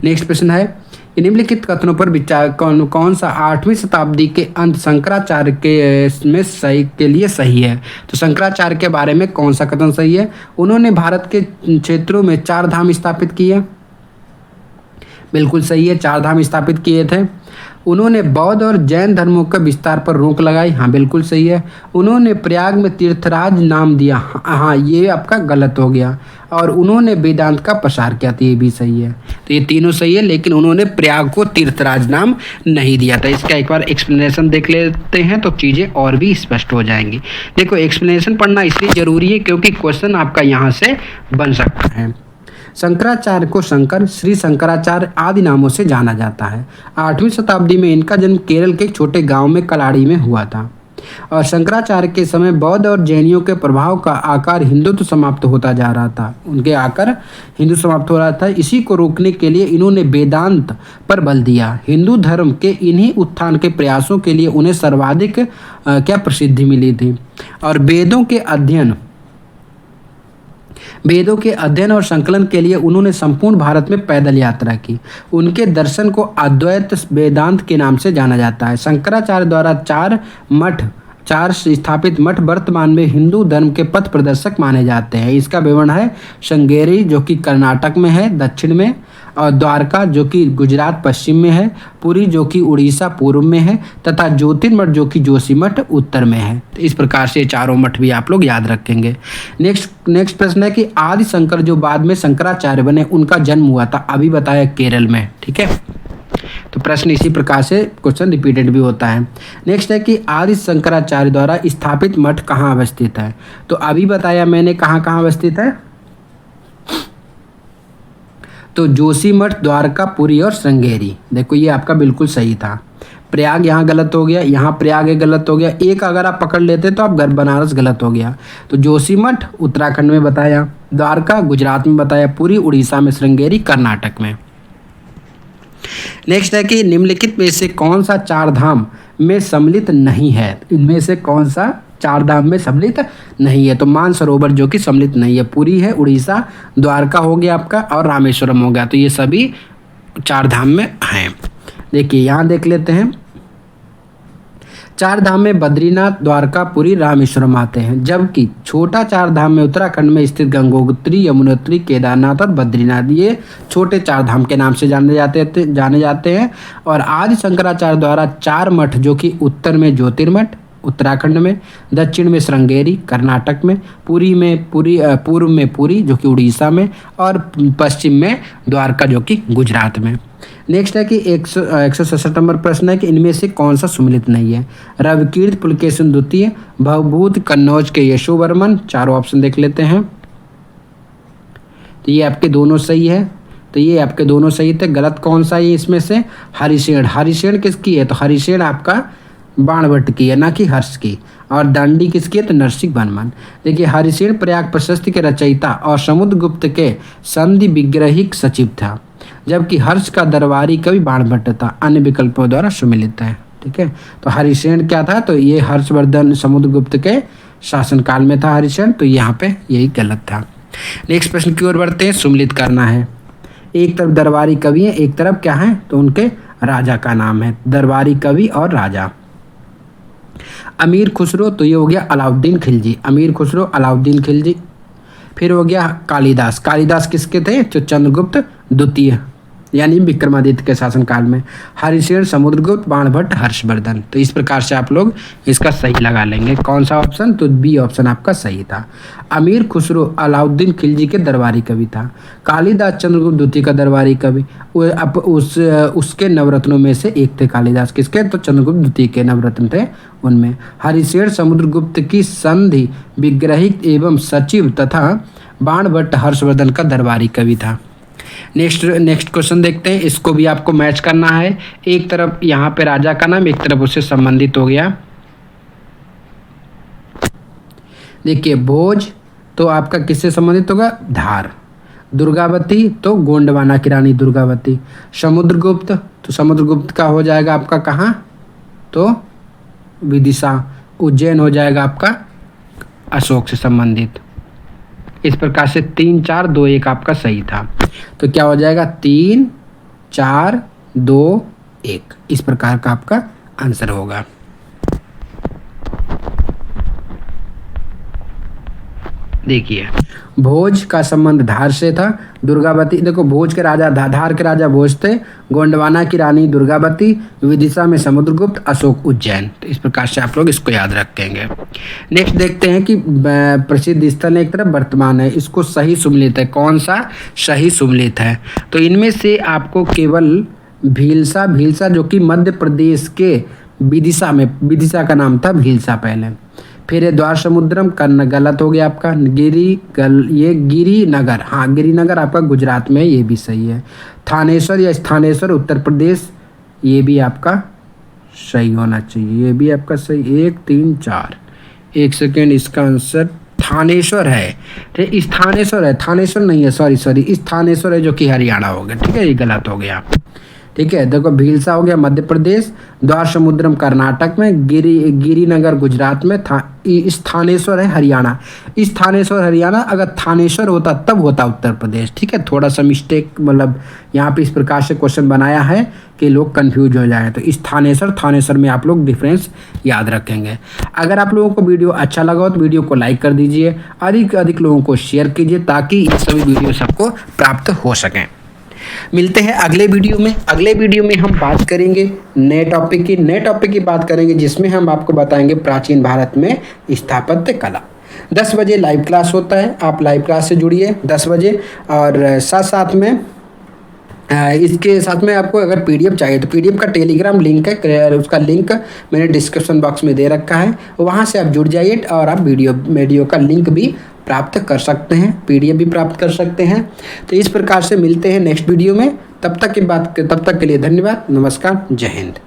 [SPEAKER 1] नेक्स्ट प्रश्न है, निम्नलिखित कथनों पर विचार कौन सा 8वीं शताब्दी के अंत शंकराचार्य के लिए सही है। तो शंकराचार्य के बारे में कौन सा कथन सही है? उन्होंने भारत के क्षेत्रों में 4 धाम स्थापित किए। बिल्कुल सही है, 4 धाम स्थापित किए थे। उन्होंने बौद्ध और जैन धर्मों के विस्तार पर रोक लगाई। हाँ, बिल्कुल सही है। उन्होंने प्रयाग में तीर्थराज नाम दिया। हाँ, ये आपका गलत हो गया। और उन्होंने वेदांत का प्रसार किया, तो ये भी सही है। तो ये तीनों सही है, लेकिन उन्होंने प्रयाग को तीर्थराज नाम नहीं दिया था। इसका एक बार एक्सप्लेनेशन देख लेते हैं तो चीज़ें और भी स्पष्ट हो जाएंगी। देखो, एक्सप्लेनेशन पढ़ना इसलिए ज़रूरी है क्योंकि क्वेश्चन आपका यहाँ से बन सकता है। शंकराचार्य को शंकर, श्री शंकराचार्य आदि नामों से जाना जाता है। 8वीं शताब्दी में इनका जन्म केरल के एक छोटे गांव में कलाड़ी में हुआ था और शंकराचार्य के समय बौद्ध और जैनियों के प्रभाव का आकार हिंदुत्व समाप्त होता जा रहा था। उनके आकर हिंदू समाप्त हो रहा था। इसी को रोकने के लिए इन्होंने वेदांत पर बल दिया। हिंदू धर्म के इन्हीं उत्थान के प्रयासों के लिए उन्हें सर्वाधिक प्रसिद्धि मिली थी और वेदों के अध्ययन और संकलन के लिए उन्होंने संपूर्ण भारत में पैदल यात्रा की। उनके दर्शन को अद्वैत वेदांत के नाम से जाना जाता है। शंकराचार्य द्वारा 4 स्थापित मठ वर्तमान में हिंदू धर्म के पथ प्रदर्शक माने जाते हैं। इसका विवरण है श्रृंगेरी जो कि कर्नाटक में है दक्षिण में, और द्वारका जो कि गुजरात पश्चिम में है, पुरी जो कि उड़ीसा पूर्व में है, तथा ज्योतिर्मठ जो कि जोशीमठ उत्तर में है। तो इस प्रकार से 4 मठ भी आप लोग याद रखेंगे। नेक्स्ट प्रश्न है कि आदि शंकर जो बाद में शंकराचार्य बने, उनका जन्म हुआ था, अभी बताया, केरल में। ठीक है, तो प्रश्न इसी प्रकार से क्वेश्चन रिपीटेड भी होता है। नेक्स्ट है कि आदि शंकराचार्य द्वारा स्थापित मठ कहाँ अवस्थित है। तो अभी बताया मैंने कहाँ अवस्थित है, तो जोशीमठ, द्वारका, पुरी और श्रृंगेरी। देखो, ये आपका बिल्कुल सही था। प्रयाग यहाँ गलत हो गया, यहाँ प्रयाग गलत हो गया। एक अगर आप पकड़ लेते तो आप बनारस गलत हो गया। तो जोशीमठ उत्तराखंड में बताया, द्वारका गुजरात में बताया, पुरी उड़ीसा में, श्रृंगेरी कर्नाटक में। नेक्स्ट है कि निम्नलिखित में से कौन सा 4 धाम में सम्मिलित नहीं है। इनमें से कौन सा 4 धाम में सम्मिलित नहीं है। तो मानसरोवर जो कि सम्मिलित नहीं है, पुरी है, उड़ीसा, द्वारका हो गया आपका, और रामेश्वरम हो गया। तो ये सभी 4 धाम में हैं। देखिए, यहाँ देख लेते हैं। 4 धाम में बद्रीनाथ, द्वारका, पुरी, रामेश्वरम आते हैं, जबकि छोटा 4 धाम में उत्तराखंड में स्थित गंगोत्री, यमुनोत्री, केदारनाथ और बद्रीनाथ, ये छोटे 4 धाम के नाम से जाने जाते हैं। और आदि शंकराचार्य द्वारा 4 मठ जो कि उत्तर में ज्योतिर्मठ, उत्तराखंड में, दक्षिण में श्रृंगेरी कर्नाटक में, पूर्व में पुरी जो कि उड़ीसा में, और पश्चिम में द्वारका जो कि गुजरात में। नेक्स्ट है कि 167 नंबर प्रश्न है कि इनमें से कौन सा सुमिलित नहीं है। रविकीर्त पुलकेशिन द्वितीय, भवभूत कन्नौज के यशोवर्मन, चारों ऑप्शन देख लेते हैं। तो ये आपके दोनों सही है, तो ये आपके दोनों सही थे। गलत कौन सा है इसमें से? हरिसेन। हरिसेन किसकी है? तो हरिसेन आपका बाणभट्ट की है, ना कि हर्ष की। और दांडी किसकी है? तो नरसिंह वर्मन। देखिए हरिसेन प्रयाग प्रशस्ति के रचयिता और समुद्रगुप्त के संधि विग्रहिक सचिव था, जबकि हर्ष का दरबारी कवि बाणभट्ट था। अन्य विकल्पों द्वारा सुमिलित है। ठीक है, तो हरिसेन क्या था? तो ये हर्षवर्धन समुद्रगुप्त के शासनकाल में था हरिसेन, तो यहाँ पे यही गलत था। नेक्स्ट प्रश्न की ओर बढ़ते हैं। सुमिलित करना है। एक तरफ दरबारी कवि है, एक तरफ क्या है? तो उनके राजा का नाम है। दरबारी कवि और राजा। अमीर खुसरो, तो ये हो गया अलाउद्दीन खिलजी। अमीर खुसरो अलाउद्दीन खिलजी। फिर हो गया कालिदास। कालिदास किसके थे? तो चंद्रगुप्त द्वितीय यानी विक्रमादित्य के शासनकाल में। हरिसेन समुद्रगुप्त बाणभट्ट हर्षवर्धन। तो इस प्रकार से आप लोग इसका सही लगा लेंगे। कौन सा ऑप्शन? तो बी ऑप्शन आपका सही था। अमीर खुसरो अलाउद्दीन खिलजी के दरबारी कवि था। कालिदास चंद्रगुप्त द्वितीय का दरबारी कवि। उसके नवरत्नों में से एक थे कालिदास। किसके? तो चंद्रगुप्त द्वितीय के नवरत्न थे उनमें। हरिसेन समुद्रगुप्त की संधि विग्रहिक एवं सचिव तथा बाणभट्ट हर्षवर्धन का दरबारी कवि था। नेक्स्ट क्वेश्चन देखते हैं। इसको भी आपको मैच करना है। एक तरफ यहाँ पे राजा का नाम, एक तरफ उससे संबंधित हो गया। देखिए भोज तो आपका किससे संबंधित होगा? धार। दुर्गावती तो गोंडवाना की रानी दुर्गावती। समुद्रगुप्त तो समुद्रगुप्त का हो जाएगा आपका कहाँ? तो विदिशा। उज्जैन हो जाएगा आपका अशोक से संबंधित। इस प्रकार से 3 4 2 1 आपका सही था। तो क्या हो जाएगा? 3 4 2 1 इस प्रकार का आपका आंसर होगा। देखिए भोज का संबंध धार से था। दुर्गावती देखो भोज के राजा धार के राजा भोज थे। गोंडवाना की रानी दुर्गावती। विदिशा में समुद्रगुप्त। अशोक उज्जैन। तो इस प्रकार से आप लोग इसको याद रखेंगे। नेक्स्ट देखते हैं कि प्रसिद्ध स्थल एक तरफ वर्तमान है, इसको सही सुमिलित है। कौन सा सही सुमिलित है? तो इनमें से आपको केवल भीलसा जो कि मध्य प्रदेश के विदिशा में, विदिशा का नाम था भीलसा पहले। फिर द्वार समुद्रम करना गलत हो गया आपका। ये गिरिनगर, हाँ गिरिनगर आपका गुजरात में, ये भी सही है। थानेश्वर या स्थानेश्वर उत्तर प्रदेश, ये भी आपका सही होना चाहिए। ये भी आपका सही। 1 3 4 1 सेकेंड, इसका आंसर थानेश्वर है। ठीक, स्थानेश्वर है, थानेश्वर नहीं है, सॉरी स्थानेश्वर है जो कि हरियाणा हो गया। ठीक है, ये गलत हो गया। ठीक है, देखो भीलसा हो गया मध्य प्रदेश, द्वार समुद्रम कर्नाटक में, गिरिनगर गुजरात में, स्थानेश्वर है हरियाणा। स्थानेश्वर हरियाणा, अगर थानेश्वर होता तब होता उत्तर प्रदेश। ठीक है, थोड़ा सा मिस्टेक, मतलब यहाँ पे इस प्रकार से क्वेश्चन बनाया है कि लोग कंफ्यूज हो जाए। तो स्थानेश्वर थानेश्वर में आप लोग डिफरेंस याद रखेंगे। अगर आप लोगों को वीडियो अच्छा लगा हो तो वीडियो को लाइक कर दीजिए, अधिक से अधिक लोगों को शेयर कीजिए ताकि ये सभी वीडियो सबको प्राप्त हो सकें। मिलते हैं अगले वीडियो में। अगले वीडियो में हम बात करेंगे नए टॉपिक की बात करेंगे, जिसमें हम आपको बताएंगे प्राचीन भारत में स्थापत्य कला। 10 बजे लाइव क्लास होता है, आप लाइव क्लास से जुड़िए 10 बजे। और साथ में इसके साथ में आपको अगर पीडीएफ चाहिए तो पीडीएफ का टेलीग्राम लिंक है, उसका लिंक मैंने डिस्क्रिप्शन बॉक्स में दे रखा है, वहाँ से आप जुड़ जाइए और आप वीडियो का लिंक भी प्राप्त कर सकते हैं, पीडीएफ भी प्राप्त कर सकते हैं। तो इस प्रकार से मिलते हैं नेक्स्ट वीडियो में। तब तक के लिए धन्यवाद, नमस्कार, जय हिंद।